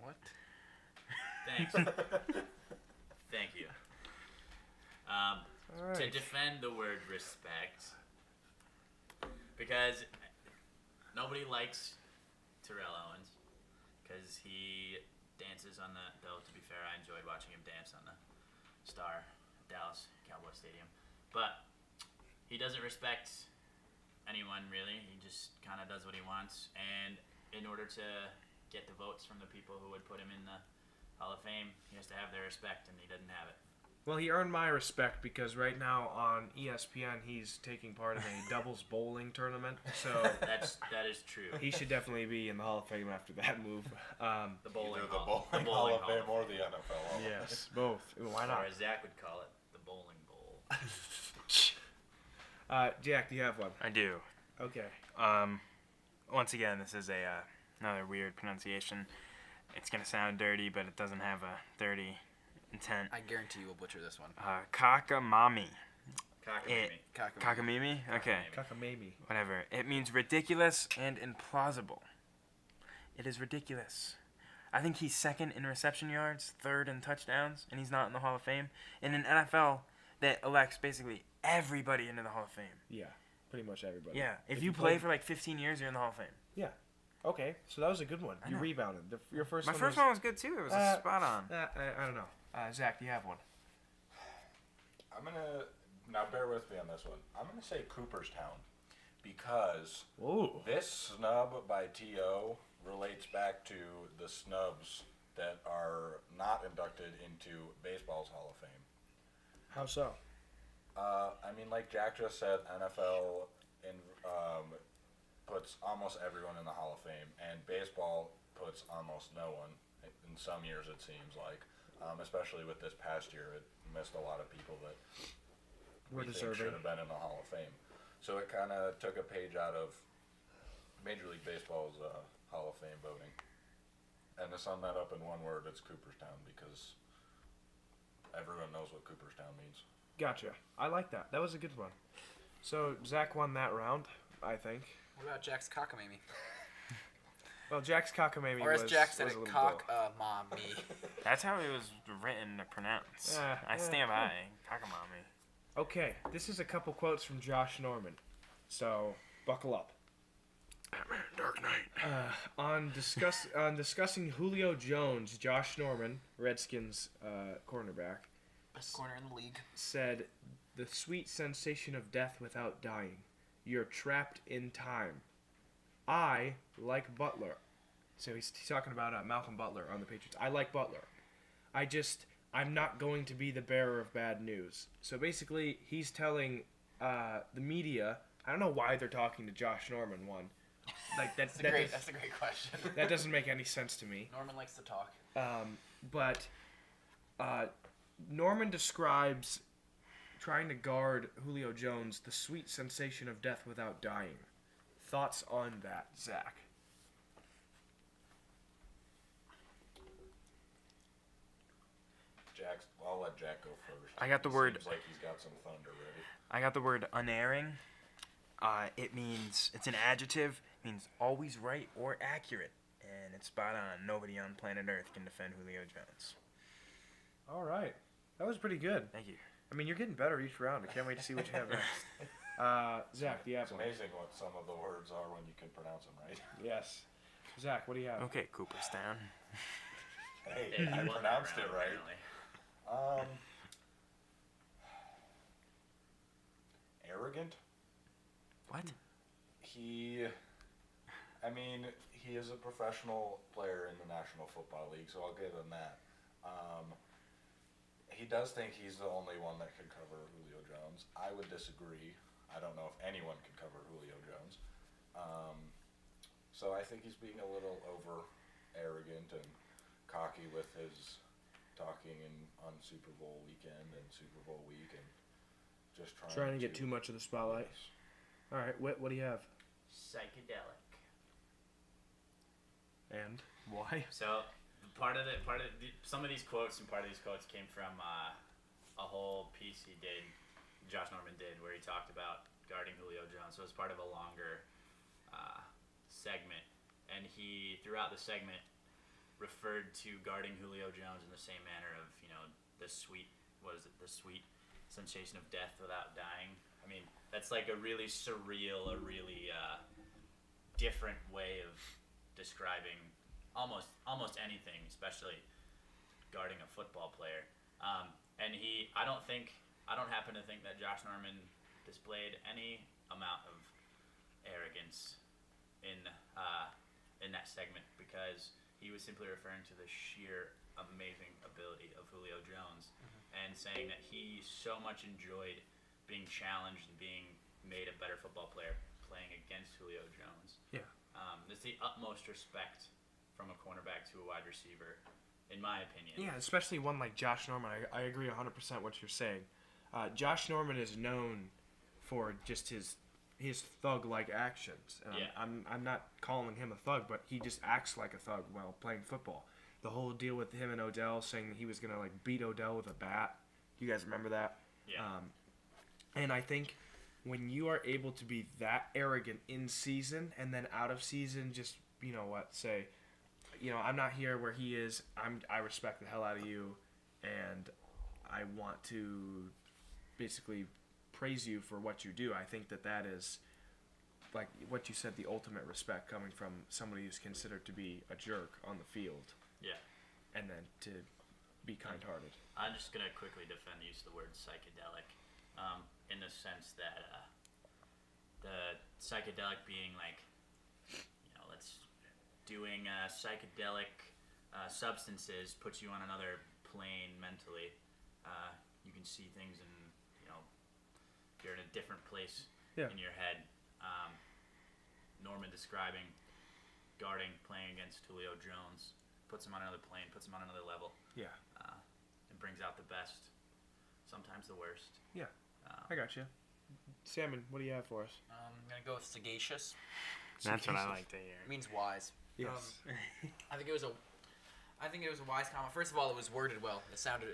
What? Thanks. Thank you. All right. To defend the word respect, because nobody likes Terrell Owens, because he dances on the. Though to be fair, I enjoyed watching him dance on the Star at Dallas Cowboy Stadium, but he doesn't respect anyone really. He just kind of does what he wants, and in order to get the votes from the people who would put him in the Hall of Fame, he has to have their respect, and he doesn't have it. Well, he earned my respect because right now on ESPN he's taking part in a doubles bowling tournament, so That is true. he should definitely be in the Hall of Fame after that move. The bowling Either the hall. bowling Hall of Fame or the NFL Hall of Fame. Yes, both. Why Or not? as Zach would call it, the bowling bowl. Jack, do you have one? I do. Okay. Once again, this is another weird pronunciation. It's gonna sound dirty, but it doesn't have a dirty intent. I guarantee you will butcher this one. Kakamami. Cockamamie. Kakamimi? Okay. Cockamamie. Whatever. It means ridiculous and implausible. It is ridiculous. I think he's second in reception yards, third in touchdowns, and he's not in the Hall of Fame. In an NFL that elects basically everybody into the Hall of Fame. Yeah, pretty much everybody. Yeah. If you play for like 15 years, you're in the Hall of Fame. Yeah. Okay, so that was a good one. I You know. rebounded. Your first My one first was, one was good too. It was spot on. I don't know. Zach, do you have one? I'm gonna now bear with me on this one. I'm gonna say Cooperstown because Whoa. this snub by T.O. relates back to the snubs that are not inducted into baseball's Hall of Fame. How so? I mean, like Jack just said, NFL puts almost everyone in the Hall of Fame, and baseball puts almost no one. In some years, it seems like, especially with this past year, it missed a lot of people that We're we think deserving. should have been in the Hall of Fame. So it kind of took a page out of Major League Baseball's Hall of Fame voting. And to sum that up in one word, it's Cooperstown, because everyone knows what Cooperstown means. Gotcha. I like that. That was a good one. So Zach won that round, I think. What about Jack's cockamamie? Well, Jack's cockamamie Or as was, Jack said was it, a little cock-mommy. That's how it was written to pronounce. I stand by cockamamie. Okay, this is a couple quotes from Josh Norman. So buckle up. Batman, Dark Knight. On discussing Julio Jones, Josh Norman, Redskins cornerback, Best corner in the league. said, "The sweet sensation of death without dying. You're trapped in time. I like Butler." So he's talking about Malcolm Butler on the Patriots. I like Butler. I'm not going to be the bearer of bad news. So basically, he's telling the media. I don't know why they're talking to Josh Norman. One, like That's a great question. that doesn't make any sense to me. Norman likes to talk. But Norman describes trying to guard Julio Jones the sweet sensation of death without dying. Thoughts on that, Zach? I'll let Jack go first. I got the It word- Seems like he's got some thunder ready. I got the word unerring. It means, it's an adjective, means always right or accurate. And it's spot on. Nobody on planet Earth can defend Julio Jones. All right. That was pretty good. Thank you. I mean, you're getting better each round. I can't wait to see what you have next. Zach, do you have It's one? amazing what some of the words are when you can pronounce them right. Yes. Zach, what do you have? Okay, Cooperstown. Hey, Yeah, I you won that pronounced round, it right. apparently. Arrogant. What? He is a professional player in the National Football League, so I'll give him that. He does think he's the only one that can cover Julio Jones. I would disagree. I don't know if anyone can cover Julio Jones. So I think he's being a little over arrogant and cocky with his talking on Super Bowl weekend and Super Bowl week, and just Trying to get too much of the spotlight. Yes. All right, Whit, what do you have? Psychedelic. And why? So some of these quotes and part of these quotes came from a whole piece Josh Norman did, where he talked about guarding Julio Jones. So it's part of a longer segment, and he throughout the segment referred to guarding Julio Jones in the same manner of the sweet sensation of death without dying. I mean, that's like a really surreal, a really different way of describing almost anything, especially guarding a football player. And I don't happen to think that Josh Norman displayed any amount of arrogance in that segment, because he was simply referring to the sheer amazing ability of Julio Jones, and saying that he so much enjoyed being challenged and being made a better football player playing against Julio Jones. Yeah. It's the utmost respect from a cornerback to a wide receiver, in my opinion. Yeah, especially one like Josh Norman. I agree 100% what you're saying. Josh Norman is known for just his thug-like actions. Yeah. I'm not calling him a thug, but he just acts like a thug while playing football. The whole deal with him and Odell, saying that he was gonna beat Odell with a bat. You guys remember that? Yeah. And I think when you are able to be that arrogant in season and then out of season, just say, I'm not here where he is. I respect the hell out of you, and I want to basically praise you for what you do. I think that is, like what you said, the ultimate respect coming from somebody who's considered to be a jerk on the field. Yeah. And then to be kind-hearted. I'm just going to quickly defend the use of the word psychedelic, in the sense that the psychedelic being doing psychedelic substances puts you on another plane mentally. You can see things you're in a different place in your head. Norman describing guarding, playing against Julio Jones, puts him on another plane, puts him on another level. Yeah. It brings out the best, sometimes the worst. Yeah. I got you. Salmon, what do you have for us? I'm gonna go with sagacious. That's what I like to hear. It means wise. Yes. I think it was I think it was a wise comment. First of all, it was worded well. It sounded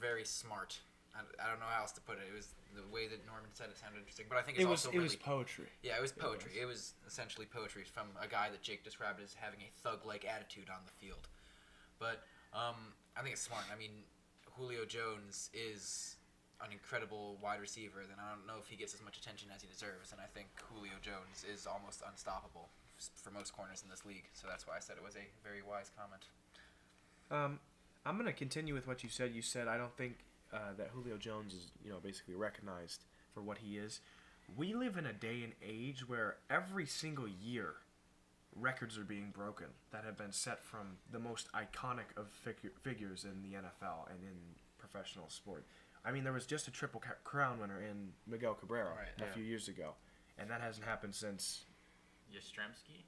very smart. I don't know how else to put it. It was the way that Norman said it sounded interesting. But I think it's also it was poetry. Yeah, it was poetry. It was essentially poetry from a guy that Jake described as having a thug-like attitude on the field. But I think it's smart. I mean, Julio Jones is an incredible wide receiver. Then I don't know if he gets as much attention as he deserves. And I think Julio Jones is almost unstoppable for most corners in this league. So that's why I said it was a very wise comment. I'm going to continue with what you said. You said I don't think that Julio Jones is, basically recognized for what he is. We live in a day and age where every single year records are being broken that have been set from the most iconic of figures in the NFL and in professional sport. I mean, there was just a triple crown winner in Miguel Cabrera a few years ago, and that hasn't happened since. Yastrzemski?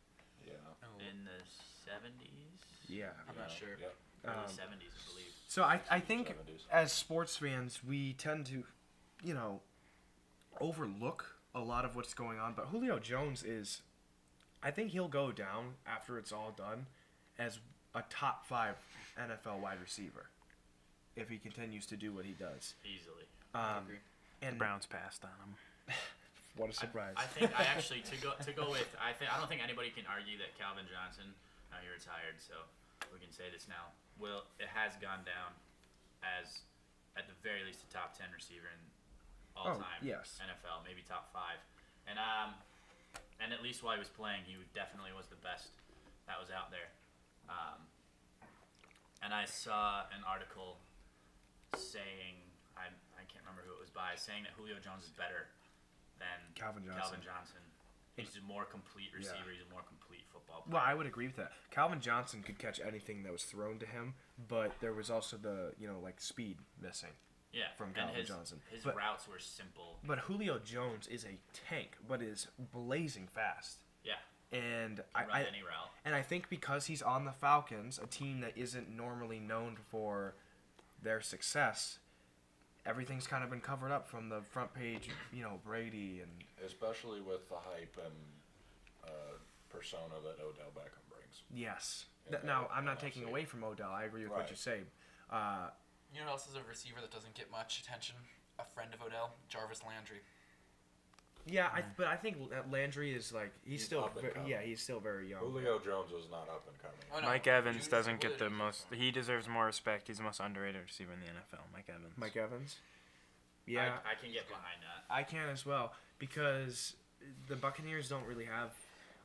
Yeah. In the 70s? Yeah. I'm not sure. Yep. Early 70s, I believe. So I think 70s. as sports fans, we tend to, overlook a lot of what's going on. But Julio Jones is, I think he'll go down after it's all done as a top 5 NFL wide receiver if he continues to do what he does. Easily. I agree. And The Browns passed on him. what a surprise! I think I actually to go with I don't think anybody can argue that Calvin Johnson, now he retired, so we can say this now. It has gone down as at the very least a top 10 receiver in all time yes. NFL, maybe top 5. And at least while he was playing, he definitely was the best that was out there. And I saw an article saying I can't remember who it was by, saying that Julio Jones is better than Calvin Johnson. He's a more complete receiver. He's a more complete football player. Well, I would agree with that. Calvin Johnson could catch anything that was thrown to him, but there was also the speed missing. Yeah, from and Calvin Johnson. His But- routes were simple. But Julio Jones is a tank, but is blazing fast. Yeah, And can run any route. I think because he's on the Falcons, a team that isn't normally known for their success, everything's kind of been covered up from the front page, Brady and Especially with the hype and persona that Odell Beckham brings. yes. Yeah, Now, I'm not NFC. taking away from Odell. I agree with what Right. you say. You know who else is a receiver that doesn't get much attention? A friend of Odell, Jarvis Landry. Yeah, but I think Landry is he's still up and coming. he's still very young. Julio Jones is not up and coming. Oh, no. Mike Evans Julio doesn't get the Jones is most. He deserves more respect. He's the most underrated receiver in the NFL. Mike Evans. Mike Evans. Yeah, I can get behind that. I can as well because the Buccaneers don't really have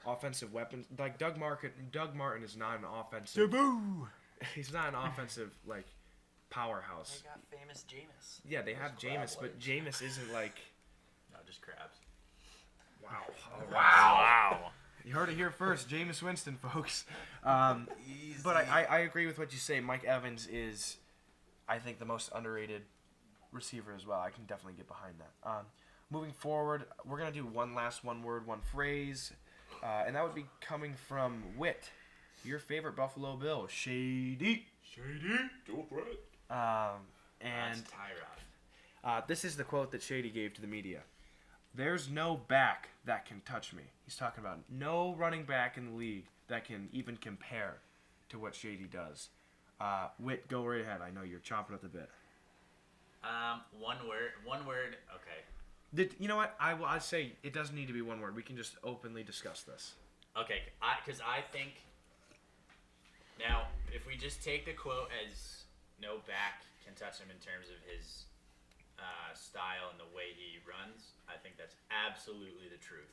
offensive weapons. Like Doug Martin is not an offensive. Taboo. He's not an offensive powerhouse. They got famous Jameis. Yeah, they have crab Jameis, but legs. Jameis isn't like. No, just crabs. Wow. Wow. You heard it here first, Jameis Winston, folks. But I agree with what you say. Mike Evans is, I think, the most underrated receiver as well. I can definitely get behind that. Moving forward, we're going to do one last one word, one phrase, and that would be coming from Wit, your favorite Buffalo Bill, Shady. Dual threat. And That's Tyrod. this is the quote that Shady gave to the media. There's no back that can touch me. He's talking about no running back in the league that can even compare to what Shady does. Wit, go right ahead. I know you're chomping at the bit. One word. Okay. You know what? I'd say it doesn't need to be one word. We can just openly discuss this. Okay, because I think now if we just take the quote as no back can touch him in terms of his style and the way he runs, I think that's absolutely the truth.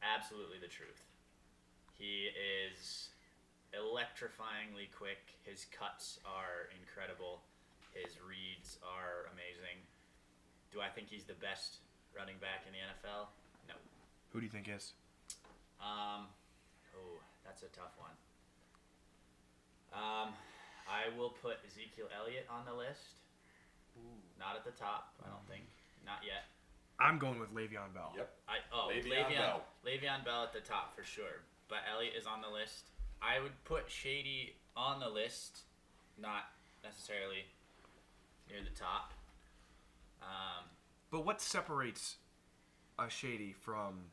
Absolutely the truth. He is electrifyingly quick. His cuts are incredible. His reads are amazing. Do I think he's the best running back in the NFL? No. Who do you think is? That's a tough one. I will put Ezekiel Elliott on the list. Not at the top, I don't think. Not yet. I'm going with Le'Veon Bell. Yep. Le'Veon Bell at the top for sure. But Elliott is on the list. I would put Shady on the list, not necessarily near the top. But what separates a Shady from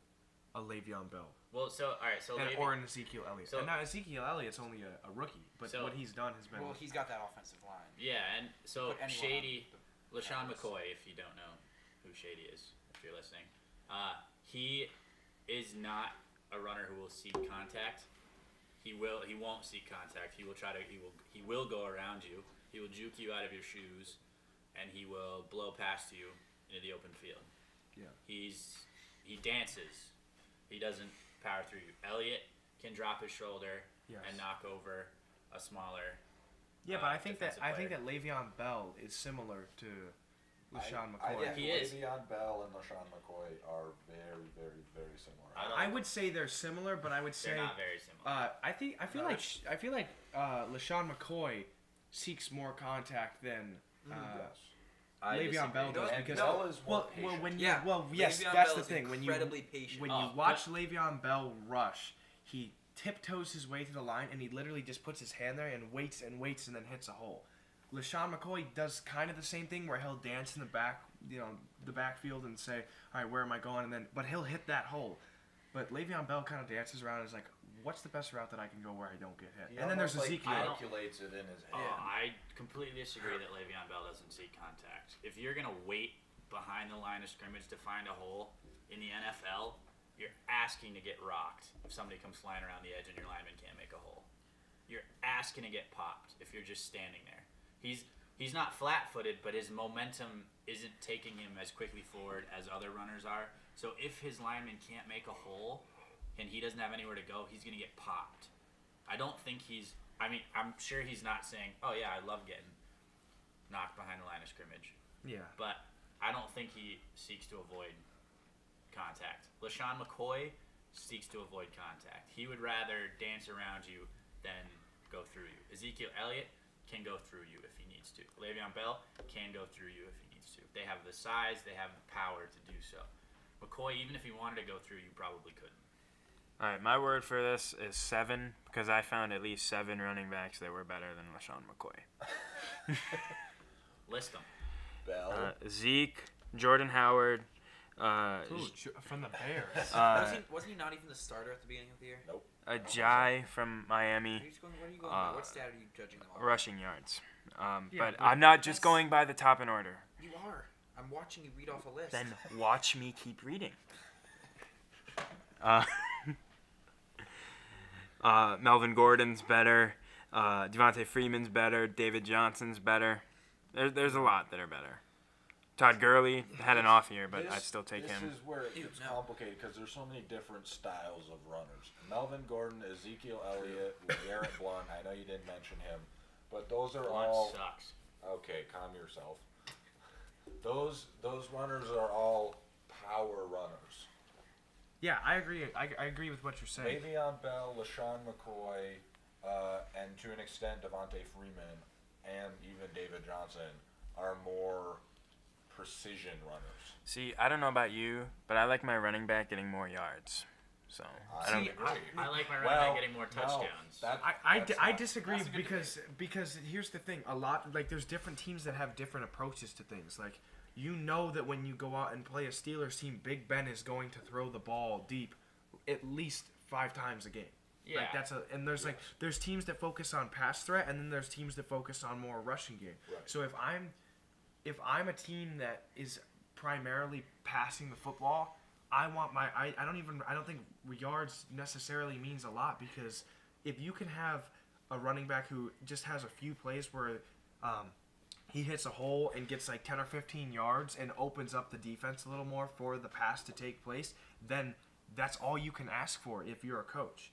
a Le'Veon Bell Well, so all right, so or an Ezekiel Elliott. so- and now Ezekiel Elliott's only a rookie, but So- what he's done has been. Well, he's got that offensive line. yeah, and so Put anyone Shady, on the LaShawn Cowboys. McCoy, if you don't know who Shady is, if you're listening, he is not a runner who will seek contact. He won't seek contact. He will go around you. He will juke you out of your shoes, and he will blow past you into the open field. Yeah. He dances. He doesn't power through you. Elliott can drop his shoulder Yes. and knock over a smaller. Yeah, but I think that defensive Le'Veon Bell is similar to LaShawn I McCoy. think He is. Le'Veon Bell and LaShawn McCoy are very, very, very similar. I would say they're similar, but I would say They're not very similar. I feel like LaShawn McCoy seeks more contact than Yes. Le'Veon Bell does And because Bell is more well when you Yeah, yes Le'Veon that's Bell the is thing when incredibly you patient. when Oh, you watch Le'Veon Bell rush, he tiptoes his way to the line and he literally just puts his hand there and waits and then hits a hole. LaShawn McCoy does kind of the same thing where he'll dance in the back, the backfield and say, all right, where am I going? But he'll hit that hole. But Le'Veon Bell kind of dances around and is like, what's the best route that I can go where I don't get hit? He And then there's almost, Ezekiel. calculates it in his head. I completely disagree that Le'Veon Bell doesn't seek contact. If you're gonna wait behind the line of scrimmage to find a hole in the NFL, you're asking to get rocked if somebody comes flying around the edge and your lineman can't make a hole. You're asking to get popped if you're just standing there. He's not flat-footed, but his momentum isn't taking him as quickly forward as other runners are. So if his lineman can't make a hole and he doesn't have anywhere to go, he's going to get popped. I don't think I'm sure he's not saying, oh yeah, I love getting knocked behind the line of scrimmage. Yeah. But I don't think he seeks to avoid contact. LaShawn McCoy seeks to avoid contact. He would rather dance around you than go through you. Ezekiel Elliott can go through you if he needs to. Le'Veon Bell can go through you if he needs to. They have the size, they have the power to do so. McCoy, even if he wanted to go through you, probably couldn't. All right, my word for this is 7 because I found at least 7 running backs that were better than LaShawn McCoy. List them. Bell. Zeke, Jordan Howard, From the Bears. Wasn't he not even the starter at the beginning of the year? Nope. Ajay from Miami, What are you going by? What stat are you judging them on? rushing yards. Yeah, But but I'm not just that's- going by the top in order. You are. I'm watching you read off a list. Then watch me keep reading. Melvin Gordon's better. Devontae Freeman's better. David Johnson's better. There's a lot that are better. Todd Gurley had an off year, but I'd still take him. This is where it Ew, gets no. complicated because there's so many different styles of runners. Melvin Gordon, Ezekiel Elliott, Garrett Blunt. I know you didn't mention him, but those are Blunt all sucks. okay. Calm yourself. Those runners are all power runners. Yeah, I agree. I agree with what you're saying. Le'Veon Bell, LaShawn McCoy, and to an extent Devontae Freeman, and even David Johnson are more precision runners. See, I don't know about you, but I like my running back getting more yards. So I don't. See, agree. I like my running back getting more touchdowns. I disagree That's a good because here's the thing. A lot there's different teams that have different approaches to things. Like you know that when you go out and play a Steelers team, Big Ben is going to throw the ball deep at least 5 times a game. Yeah. Like there's teams that focus on pass threat and then there's teams that focus on more rushing game. Right. So if I'm a team that is primarily passing the football, I don't think yards necessarily means a lot because if you can have a running back who just has a few plays where he hits a hole and gets like 10 or 15 yards and opens up the defense a little more for the pass to take place, then that's all you can ask for if you're a coach.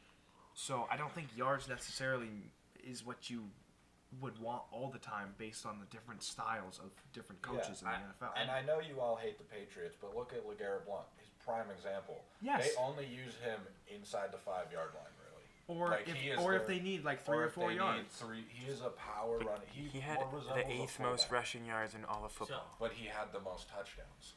So I don't think yards necessarily is what you would want all the time based on the different styles of different coaches in the NFL. And I know you all hate the Patriots, but look at LeGarrette Blount. His prime example. Yes. They only use him inside the 5-yard line, really. Or Like, he is if their- they need like 3 or 4 yards. He is a power runner. He had more the resembles a 8th most fullback, rushing yards in all of football. but he had the most touchdowns.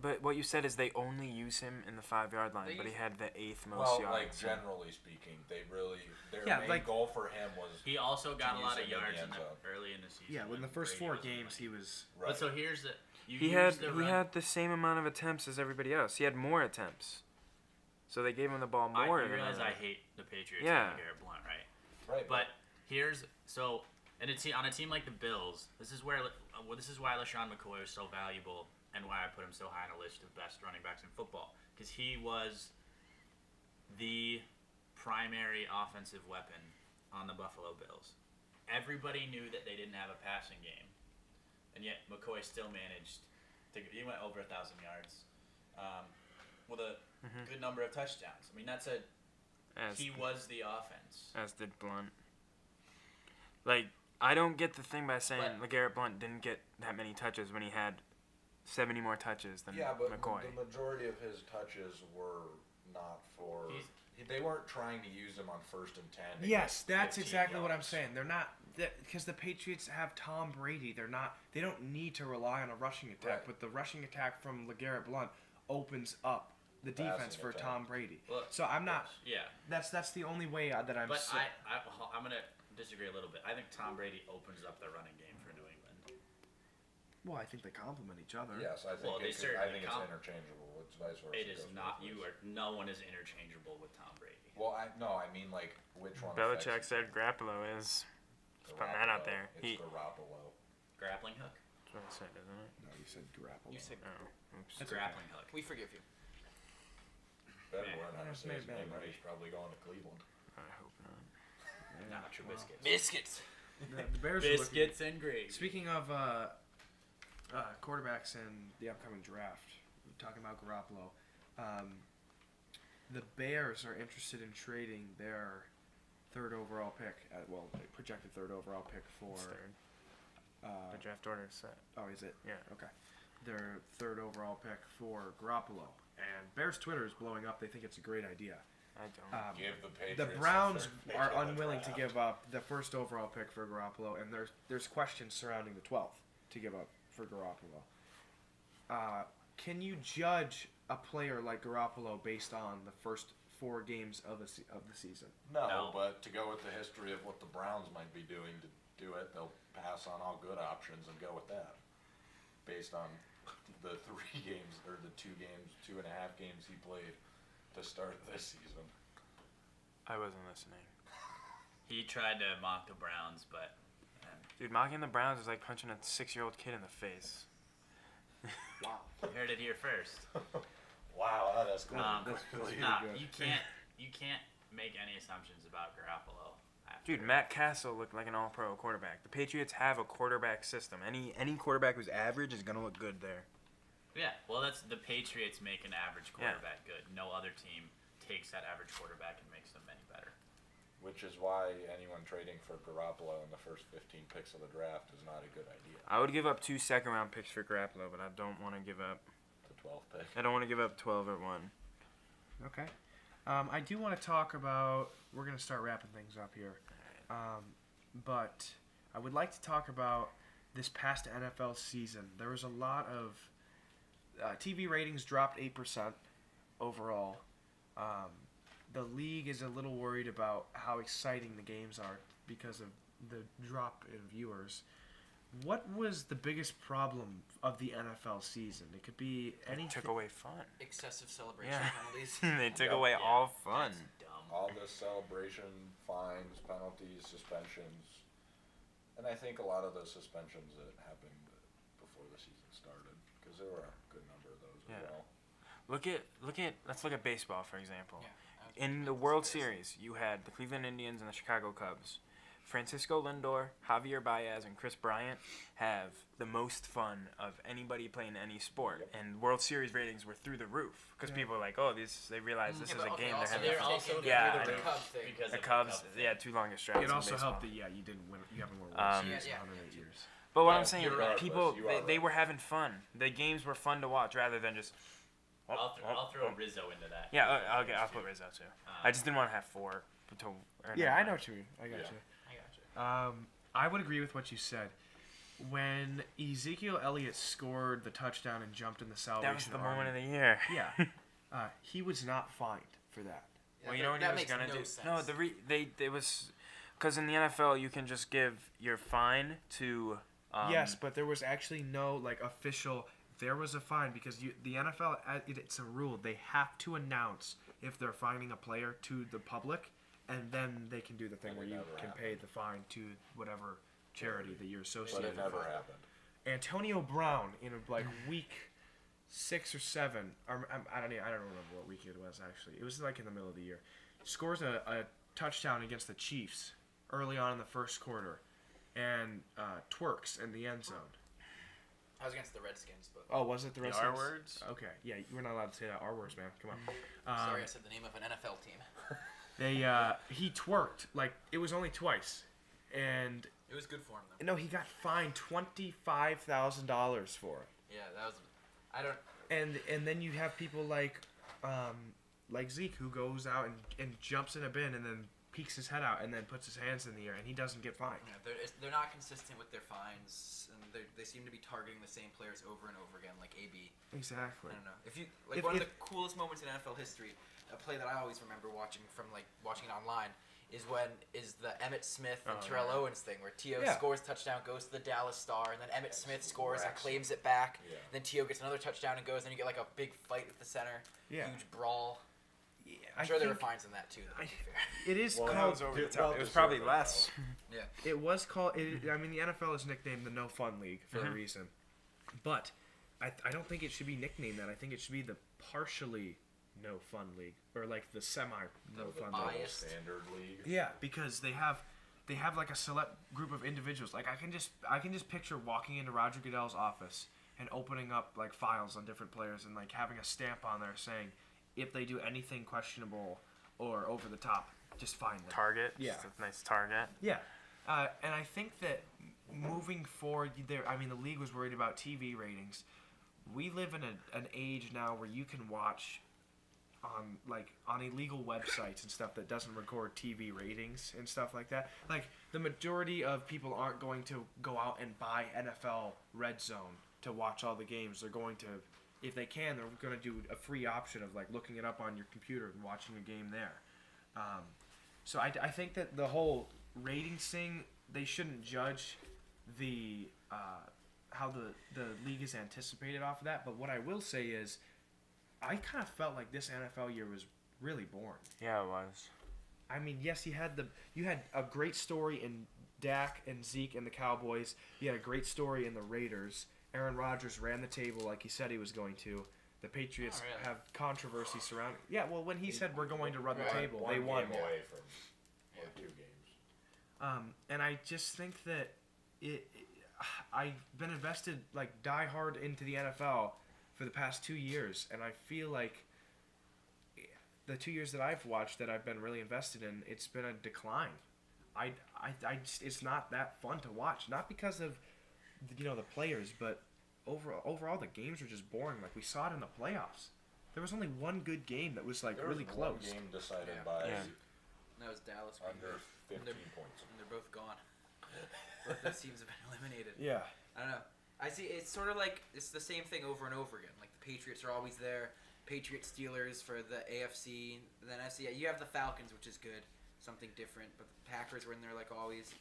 But what you said is they only use him in the 5-yard line, but he had the 8th most Well, yards. like generally speaking, their Yeah, main like- goal for him was He also got a use lot of him in the yards end zone. early in the season. Yeah, in the when first Brady 4 wasn't games playing. he was right. But so here's the he had the same amount of attempts as everybody else. He had more attempts. So they gave him the ball I more. you than realize I others. hate the Patriots Yeah. and Garrett Blunt, right? Right. But here's so, and on a team like the Bills, this is why LaShawn McCoy is so valuable and why I put him so high on a list of best running backs in football, because he was the primary offensive weapon on the Buffalo Bills. Everybody knew that they didn't have a passing game, and yet McCoy still managed to. He went over 1,000 yards, with a good number of touchdowns. I mean, he was the offense. As did Blunt. Like, I don't get the thing by saying LeGarrette Blunt didn't get that many touches when he had 70 more touches than yeah, but McCoy. the majority of his touches were not for. They weren't trying to use him on 1st and 10. Yes, that's 15 exactly what I'm yards. saying. They're not because the Patriots have Tom Brady. They don't need to rely on a rushing attack, Right. but the rushing attack from LeGarrette Blunt opens up the Passing defense for attack. Tom Brady. Well, So I'm not. Yeah. That's the only way that I'm. But I'm gonna disagree a little bit. I think Tom Brady opens up the running game for New England. Well, I think they complement each other. Yes, I think, Well, they I certainly think it's comp- interchangeable. It's vice versa. It is goes not. both ways. No one is interchangeable with Tom Brady. Well, I mean like which one? Belichick affects said Garoppolo is. Just putting that out there. It's Garoppolo. Grappling hook. That's what I said, isn't it? No, you said Garoppolo. You said Oh, oops. That's Grappling hook. we forgive you. Better Man. learn how to That's say his made name, bad, right? buddy. He's probably going to Cleveland. I hope not. Nah, Trubiscuits. Biscuits. The Bears are looking. Biscuits and gravy. Speaking of quarterbacks in the upcoming draft, we're talking about Garoppolo. The Bears are interested in trading their third overall pick, projected third overall pick for. It's third. The draft order is set. Oh, is it? Yeah. Okay. Their third overall pick for Garoppolo. And Bears Twitter is blowing up. They think it's a great idea. I don't. Give the Patriots. The Browns third pick are in the unwilling to draft. give up the first overall pick for Garoppolo, and there's questions surrounding the 12th to give up for Garoppolo. Can you judge a player like Garoppolo based on the first 4 games of the season? No, No. but to go with the history of what the Browns might be doing to do it, they'll pass on all good options and go with that. Based on the 3 games, or the 2.5 games he played to start this season. I wasn't listening. He tried to mock the Browns, but Dude, mocking the Browns is like punching a 6-year-old kid in the face. Wow. you heard it here first. Wow, that escalated That's quickly. pretty Nah, good. you can't make any assumptions about Garoppolo. Dude, Matt Castle looked like an all-pro quarterback. The Patriots have a quarterback system. Any quarterback who's average is gonna look good there. Yeah, well, that's the Patriots make an average quarterback good. No other team takes that average quarterback and makes them any better. Which is why anyone trading for Garoppolo in the first 15 picks of the draft is not a good idea. I would give up 2 second-round picks for Garoppolo, but I don't want to give up. The 12th pick. I don't want to give up 12 or 1. Okay. I do want to talk about. We're going to start wrapping things up here. But I would like to talk about this past NFL season. There was a lot of. TV ratings dropped 8% overall. The league is a little worried about how exciting the games are because of the drop in viewers. What was the biggest problem of the NFL season? It could be They anything. took away fun. Excessive celebration Yeah. penalties. They took Yeah. away Yeah, all fun. That's dumb. All this celebration, fines, penalties, suspensions. And I think a lot of the suspensions that happened before the season started, because there were a good number of those Yeah. as well. Let's look at baseball, for example. Yeah. In the World Series, you had the Cleveland Indians and the Chicago Cubs. Francisco Lindor, Javier Baez, and Chris Bryant have the most fun of anybody playing any sport. Yep. And World Series ratings were through the roof because people were like, oh, they realize this Yeah, is but a okay, game also they're having they're fun. also Yeah, through I the know. roof Cubs thing. because The of Cubs, thing. yeah, 2 longest droughts. It in also baseball. helped that you didn't win. You haven't won World Um, Series in Yeah. 108 years. But what Yeah, I'm saying, regardless, people you are they right. were having fun. The games were fun to watch rather than just. I'll throw Rizzo into that. Yeah, I'll put Rizzo too. I just didn't want to have 4. Yeah, I know what you mean. I got Yeah. you. I got you. I would agree with what you said. When Ezekiel Elliott scored the touchdown and jumped in the Salvation That was the Army, moment of the year. yeah, he was not fined for that. Well, you know what he that was makes gonna no do? sense. No, it was because in the NFL you can just give your fine to. Yes, but there was actually no official there was a fine because the NFL, it's a rule. They have to announce if they're fining a player to the public, and then they can do the thing And where it you never can happened. pay the fine to whatever charity that you're But associated it never with. happened. Antonio Brown in like week 6 or 7, or I don't remember what week it was actually. It was like in the middle of the year. Scores a touchdown against the Chiefs early on in the first quarter, and twerks in the end zone. I was against the Redskins, but Oh, was it the The rest R of us? words? Okay, yeah, we're not allowed to say that R words, man. Come on. sorry, I said the name of an NFL team. He twerked like it was only twice, and It was good for him though. no, he got fined $25,000 for it. Yeah, that was. I don't. And then you have people like Zeke who goes out and jumps in a bin and then peeks his head out and then puts his hands in the air and he doesn't get fined. Yeah, they're not consistent with their fines, and they seem to be targeting the same players over and over again, like AB. Exactly. I don't know. If you If- one of if- the coolest moments in NFL history, a play that I always remember watching it online, is the Emmitt Smith and Oh, Terrell yeah. Owens thing where T.O. Yeah. scores touchdown, goes to the Dallas Star, and then Emmitt Yes, Smith scores and wrecks claims it back. Yeah. Then T.O. gets another touchdown and goes, and you get like a big fight at the center, Yeah. huge brawl. Yeah, I'm sure there were fines in that too. Though, to be fair. It is Well, That called. was over the Well top. It was deserved, probably though. less. Yeah. It was called. I mean, the NFL is nicknamed the No Fun League for a reason, but I don't think it should be nicknamed that. I think it should be the partially No Fun League or like the semi No The Fun bias. League. Biased. Standard league. Yeah, because they have like a select group of individuals. Like I can just picture walking into Roger Goodell's office and opening up like files on different players and like having a stamp on there saying if they do anything questionable or over the top, just fine them. Target. Yeah. Just a nice target. Yeah, and I think that moving forward, the league was worried about TV ratings. We live in an age now where you can watch on illegal websites and stuff that doesn't record TV ratings and stuff like that. Like the majority of people aren't going to go out and buy NFL Red Zone to watch all the games. They're going to, if they can, they're going to do a free option of like looking it up on your computer and watching a game there. So I think that the whole ratings thing, they shouldn't judge the how the league is anticipated off of that. But what I will say is, I kind of felt like this NFL year was really boring. Yeah, it was. I mean, yes, you had a great story in Dak and Zeke and the Cowboys. You had a great story in the Raiders. Aaron Rodgers ran the table like he said he was going to. The Patriots Oh, really? have controversy surrounding. Yeah, well, when he said we're going to run the One- table, one they won. game away from or 2 games. And I just think that I've been invested like die hard into the NFL for the past 2 years, and I feel like the 2 years that I've watched that I've been really invested in, it's been a decline. I just, it's not that fun to watch, not because of the players, but overall the games are just boring. Like we saw it in the playoffs. There was only one good game that was like There really was close. one game decided Yeah. by Yeah. That was Dallas. under And 15 points. And they're both gone. Both those teams have been eliminated. Yeah. I don't know. I see. It's sort of like it's the same thing over and over again. Like the Patriots are always there. Patriots, Steelers for the AFC. And then NFC. You have the Falcons, which is good, something different. But the Packers were in there like always.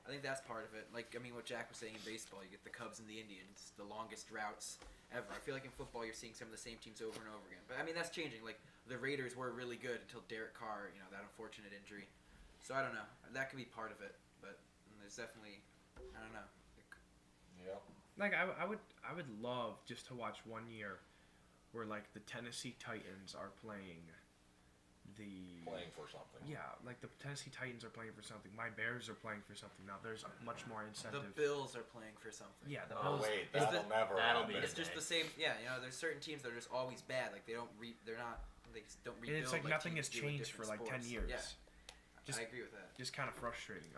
I think that's part of it. Like what Jack was saying in baseball, you get the Cubs and the Indians, the longest droughts ever. I feel like in football, you're seeing some of the same teams over and over again. But that's changing. Like the Raiders were really good until Derek Carr, that unfortunate injury. So I don't know. That could be part of it. But there's definitely, I don't know. Yep. Like I would love just to watch 1 year where like the Tennessee Titans are playing Playing for something. Yeah, like the Tennessee Titans are playing for something. My Bears are playing for something. Now there's much more The incentive. Bills are playing for something. Yeah, the Oh Bills. wait, Is that'll the- never that'll happen. be It's just the same. Yeah, there's certain teams that are just always bad. Like they just don't And rebuild. it's like nothing has teams do in changed for different like 10 sports. years. Yeah, Just I agree with that. just kind of frustrating.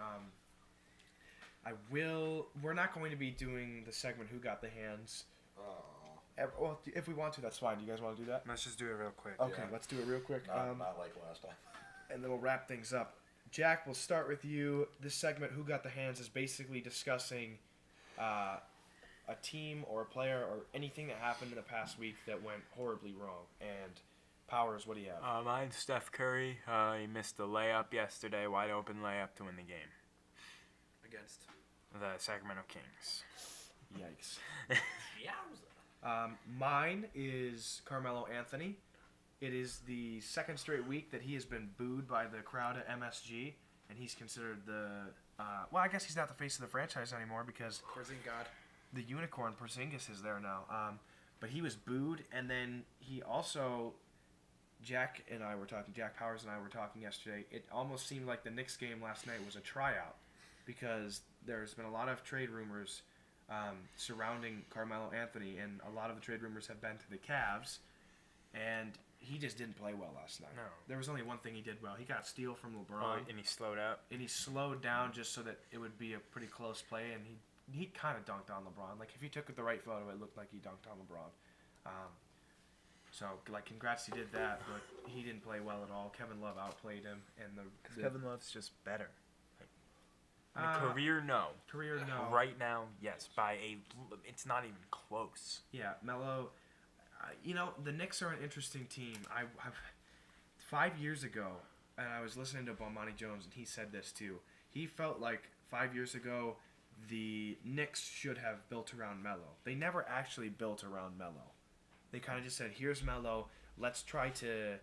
We're not going to be doing the segment Who Got the Hands. Oh, Well, if we want to, that's fine. Do you guys want to do that? Let's just do it real quick. Okay, Yeah. let's do it real quick. not like last time. And then we'll wrap things up. Jack, we'll start with you. This segment, Who Got the Hands, is basically discussing a team or a player or anything that happened in the past week that went horribly wrong. And Powers, what do you have? Mine's Steph Curry. He missed a layup yesterday, wide open layup to win the game. Against. The Sacramento Kings. Yikes. Yowza. Mine is Carmelo Anthony. It is the second straight week that he has been booed by the crowd at MSG, and he's considered the well, I guess he's not the face of the franchise anymore because Porzingis. the unicorn Porzingis is there now. But he was booed, and then he also Jack Powers and I were talking yesterday. It almost seemed like the Knicks game last night was a tryout because there's been a lot of trade rumors surrounding Carmelo Anthony, and a lot of the trade rumors have been to the Cavs, and he just didn't play well last night. No. There was only one thing he did well. He got steal from LeBron. Oh, and he slowed up. And he slowed down just so that it would be a pretty close play, and he kind of dunked on LeBron. Like, if you took the right photo, it looked like he dunked on LeBron. So, like, congrats he did that, but he didn't play well at all. Kevin Love outplayed him, and the Kevin Love's just better. Career, no. Career, no. Right now, yes. It's not even close. Yeah, Melo. The Knicks are an interesting team. I 5 years ago, and I was listening to Bomani Jones, and he said this too. He felt like 5 years ago, the Knicks should have built around Melo. They never actually built around Melo. They kind of just said, "Here's Melo. Let's try to,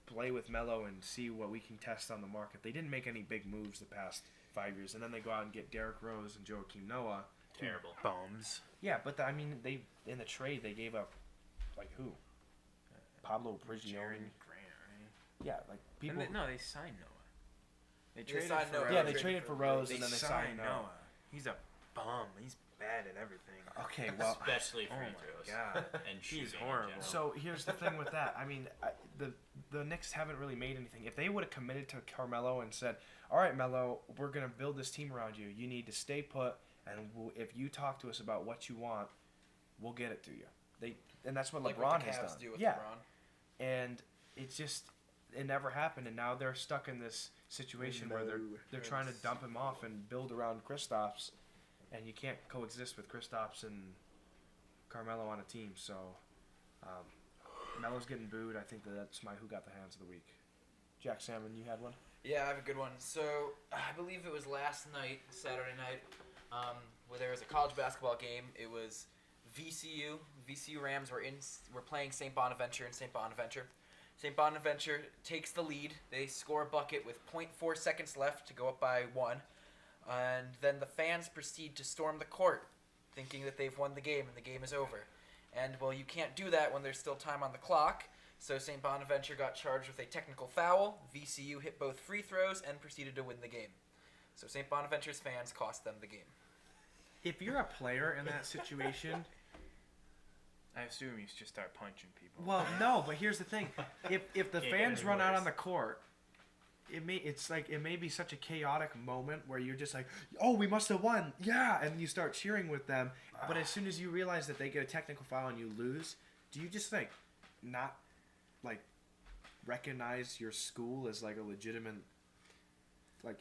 play with Melo and see what we can test on the market." They didn't make any big moves the past 5 years, and then they go out and get Derrick Rose and Joakim Noah. Terrible. Bums. Yeah, but they in the trade they gave up, like who? Pablo Prigioni. Jeremy Grant, right? Yeah, like people. They signed Noah. They They traded signed for Noah. Rose. Yeah, they traded for Rose, and then they signed Noah. Noah. He's a bum. He's bad at everything. Okay, well, Especially free Oh my throws. God. And He's shooting in horrible. general. so here's the thing with that. I mean, the Knicks haven't really made anything. If they would have committed to Carmelo and said, "All right, Melo, we're gonna build this team around you. You need to stay put, and if you talk to us about what you want, we'll get it to you." And that's what Like LeBron what the has Cavs done. do with Yeah, LeBron. and it never happened, and now they're stuck in this situation where they're trying to dump him off and build around Kristaps, and you can't coexist with Kristaps and Carmelo on a team. So Melo's getting booed. I think that's my who got the hands of the week. Jack Salmon, you had one? Yeah, I have a good one. So I believe it was last night, Saturday night, where there was a college basketball game. It was VCU. VCU Rams were playing St. Bonaventure in St. Bonaventure. St. Bonaventure takes the lead. They score a bucket with 0.4 seconds left to go up by 1. And then the fans proceed to storm the court, thinking that they've won the game and the game is over. And, well, you can't do that when there's still time on the clock. So St. Bonaventure got charged with a technical foul. VCU hit both free throws and proceeded to win the game. So St. Bonaventure's fans cost them the game. If you're a player in that situation, I assume you just start punching people. well, no. But here's the thing: if the Can't fans get run out worse. on the court, it may be such a chaotic moment where you're just like, "Oh, we must have won, yeah!" and you start cheering with them. But as soon as you realize that they get a technical foul and you lose, do you just like not like recognize your school as like a legitimate like?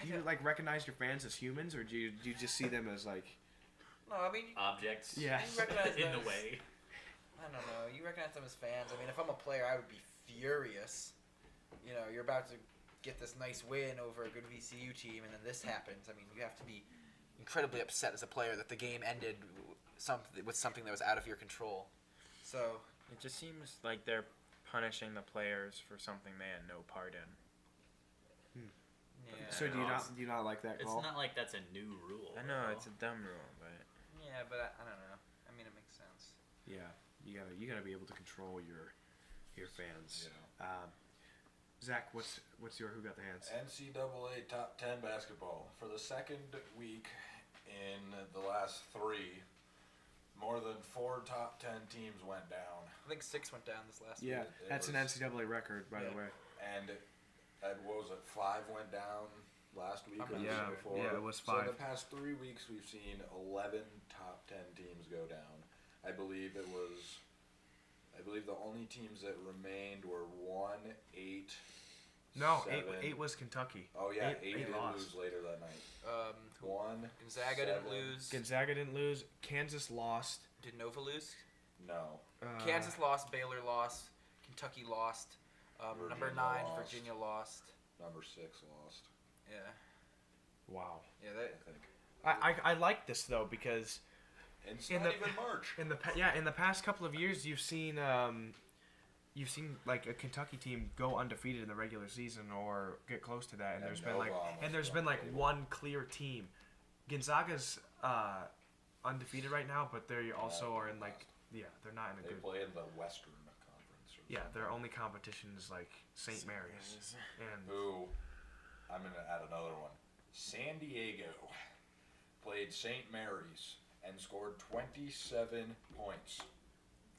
Do you like recognize your fans as humans, or do you just see them as like? No, I mean, Objects. Yeah. you recognize in them the as- way. I don't know. You recognize them as fans. I mean, if I'm a player, I would be furious. You know, you're about to get this nice win over a good VCU team, and then this happens. I mean, you have to be incredibly upset as a player that the game ended with something that was out of your control. So, It just seems like they're punishing the players for something they had no part in. yeah. So do you not like that It's call? not like that's a new rule. I know though. it's a dumb rule, but Yeah, but I don't know. I mean, it makes sense. Yeah, you gotta be able to control your fans. Yeah. Zach, what's your who got the hands? NCAA top 10 basketball. For the second week in the last 3, more than 4 top 10 teams went down. I think 6 went down this last Yeah, week. It that's an was- NCAA record, by the Yeah. way. And what was it, 5 went down last week or the Yeah, week before? yeah, it was So in 5. the past 3 weeks, we've seen 11 top 10 teams go down. I believe the only teams that remained were 1, 8, No, 7. 8 was Kentucky. Oh yeah, 8 Eight did lost. lose later that night. 1. Gonzaga didn't 7. lose. Gonzaga didn't lose. Kansas lost. Did Nova lose? No. Kansas lost. Baylor lost. Kentucky lost. Number Virginia 9, lost. Virginia lost. Number 6 lost. Yeah. Wow. Yeah, I that. think. I like this though because It's In not the- even March. In the past couple of years, you've seen like a Kentucky team go undefeated in the regular season or get close to that, and And there's been Nova like almost won. one clear team. Gonzaga's undefeated right now, but they also are in like they're not in a They good. play in the Western Conference. Or Yeah, something. their only competition is like St. Mary's, and Who, I'm going to add another one. San Diego played St. Mary's and scored 27 points.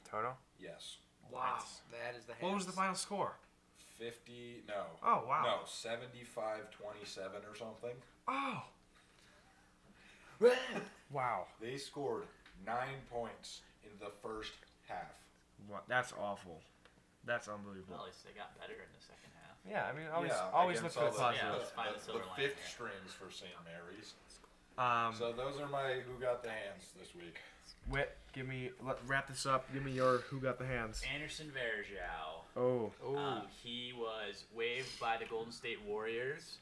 Total? Yes. Wow, that is the. what was the final score? 50, no. Oh wow! No, 75-27 or something. Oh wow! They scored 9 points in the first half. That's awful. That's unbelievable. Well, at least they got better in the second half. Yeah, I mean, Yeah, always look against for the all positive. Yeah, let's find the silver the lining fifth here. strings for St. Mary's. So So those are my who got the hands this week. Whit, wrap this up. Give me your who got the hands. Anderson Varejao. Oh, He was waived by the Golden State Warriors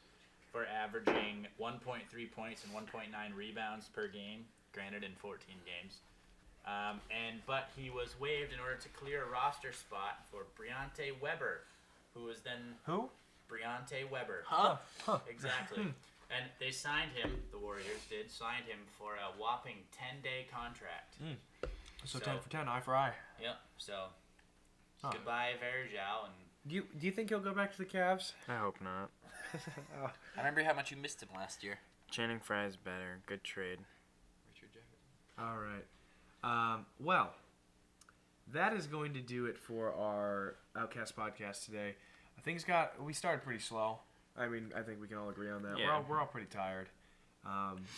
for averaging 1.3 points and 1.9 rebounds per game, granted in 14 games. But he was waived in order to clear a roster spot for Briante Weber, who was then who? Briante Weber. Huh? Exactly. And they signed him, the Warriors did, signed him for a whopping 10-day contract. So So- 10 for 10, eye for eye. Yep, so Huh. goodbye Varejao, and Do you think he'll go back to the Cavs? I hope not. I remember how much you missed him last year. Channing Frye's better. Good trade. Richard Jefferson. All right. Well, that is going to do it for our Outcast podcast today. We started pretty slow. I mean, I think we can all agree on that. Yeah. We're all pretty tired.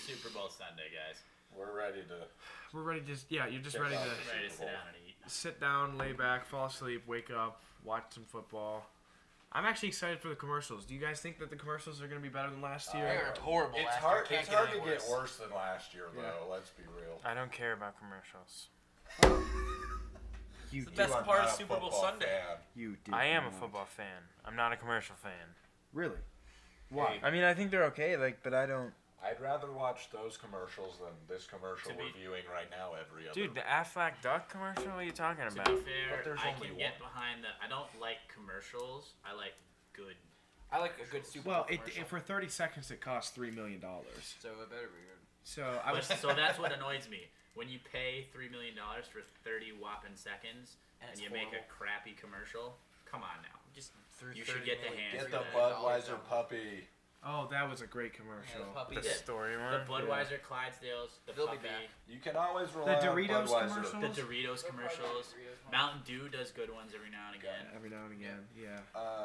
Super Bowl Sunday, guys. We're ready to. We're ready to you're just Check ready out. to Ready to sit down and eat. sit down, lay back, fall asleep, wake up, watch some football. I'm actually excited for the commercials. Do you guys think that the commercials are going to be better than last year? They were horrible It's last hard. year. It's Can't hard to any get worse. worse than last year, though. Yeah. Let's be real. I don't care about commercials. You It's the do. best You are part of not a Super Bowl football Sunday. fan. You do. I am a not. football fan. I'm not a commercial fan. Really? Why? I mean, I think they're okay, but I don't. I'd rather watch those commercials than this commercial To be- we're viewing right now every other. Dude, the Aflac Duck commercial? What are you talking To about? be fair, But there's I only can get behind the. I don't like commercials. I like good. I like a good Super Well, Bowl commercial. for 30 seconds it costs $3 million. So it better be good. So I was. So that's what annoys me. When you pay $3 million for 30 whopping seconds And it's and you make a horrible. crappy commercial, come on now. Just threw You should 30 get the million- hands Get for the that. Budweiser puppy. Oh, that was a great commercial. Yeah, the puppy The did. story The one? Budweiser Clydesdales, the They'll be puppy, back. You can always rely Doritos on Budweiser. commercial? the Doritos commercials. Mountain Dew does good ones every now and again. Every now and again, yeah.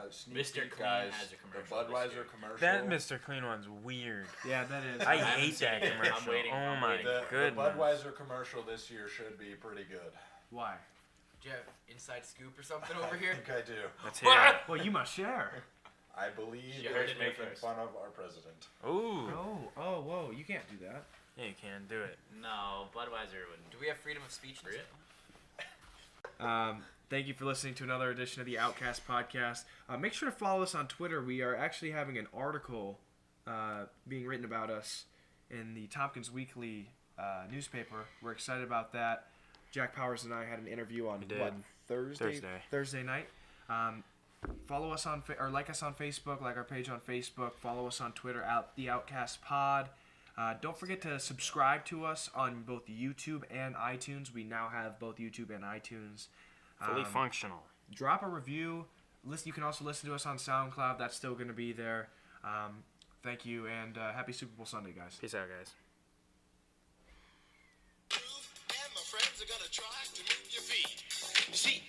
Sneak Mr. peek, Clean guys. has a The commercial this Budweiser year. commercial. That Mr. Clean one's weird. Yeah, that is. I haven't hate seen that it. I'm commercial. waiting- Oh I'm my waiting. The goodness. Budweiser commercial this year should be pretty good. Why? Do you have inside scoop or something over here? I think I do. Let's hear it. Well, you must share. I believe You it heard was it here making first. fun of our president. Ooh. Oh, whoa! You can't do that. Yeah, you can. Do it. No, Budweiser wouldn't. Do we have freedom of speech? in this? Really? Thank you for listening to another edition of the Outcast podcast. Make sure to follow us on Twitter. We are actually having an article being written about us in the Tompkins Weekly newspaper. We're excited about that. Jack Powers and I had an interview on We did. what, Thursday night. Follow us on or like us on Facebook, like our page on Facebook. Follow us on Twitter the Outcast Pod. Don't forget to subscribe to us on both YouTube and iTunes. We now have both YouTube and iTunes. Fully functional. Drop a review. You can also listen to us on SoundCloud. That's still going to be there. Thank you, and happy Super Bowl Sunday, guys. Peace out, guys. And my friends are gonna try to move your feet. You see,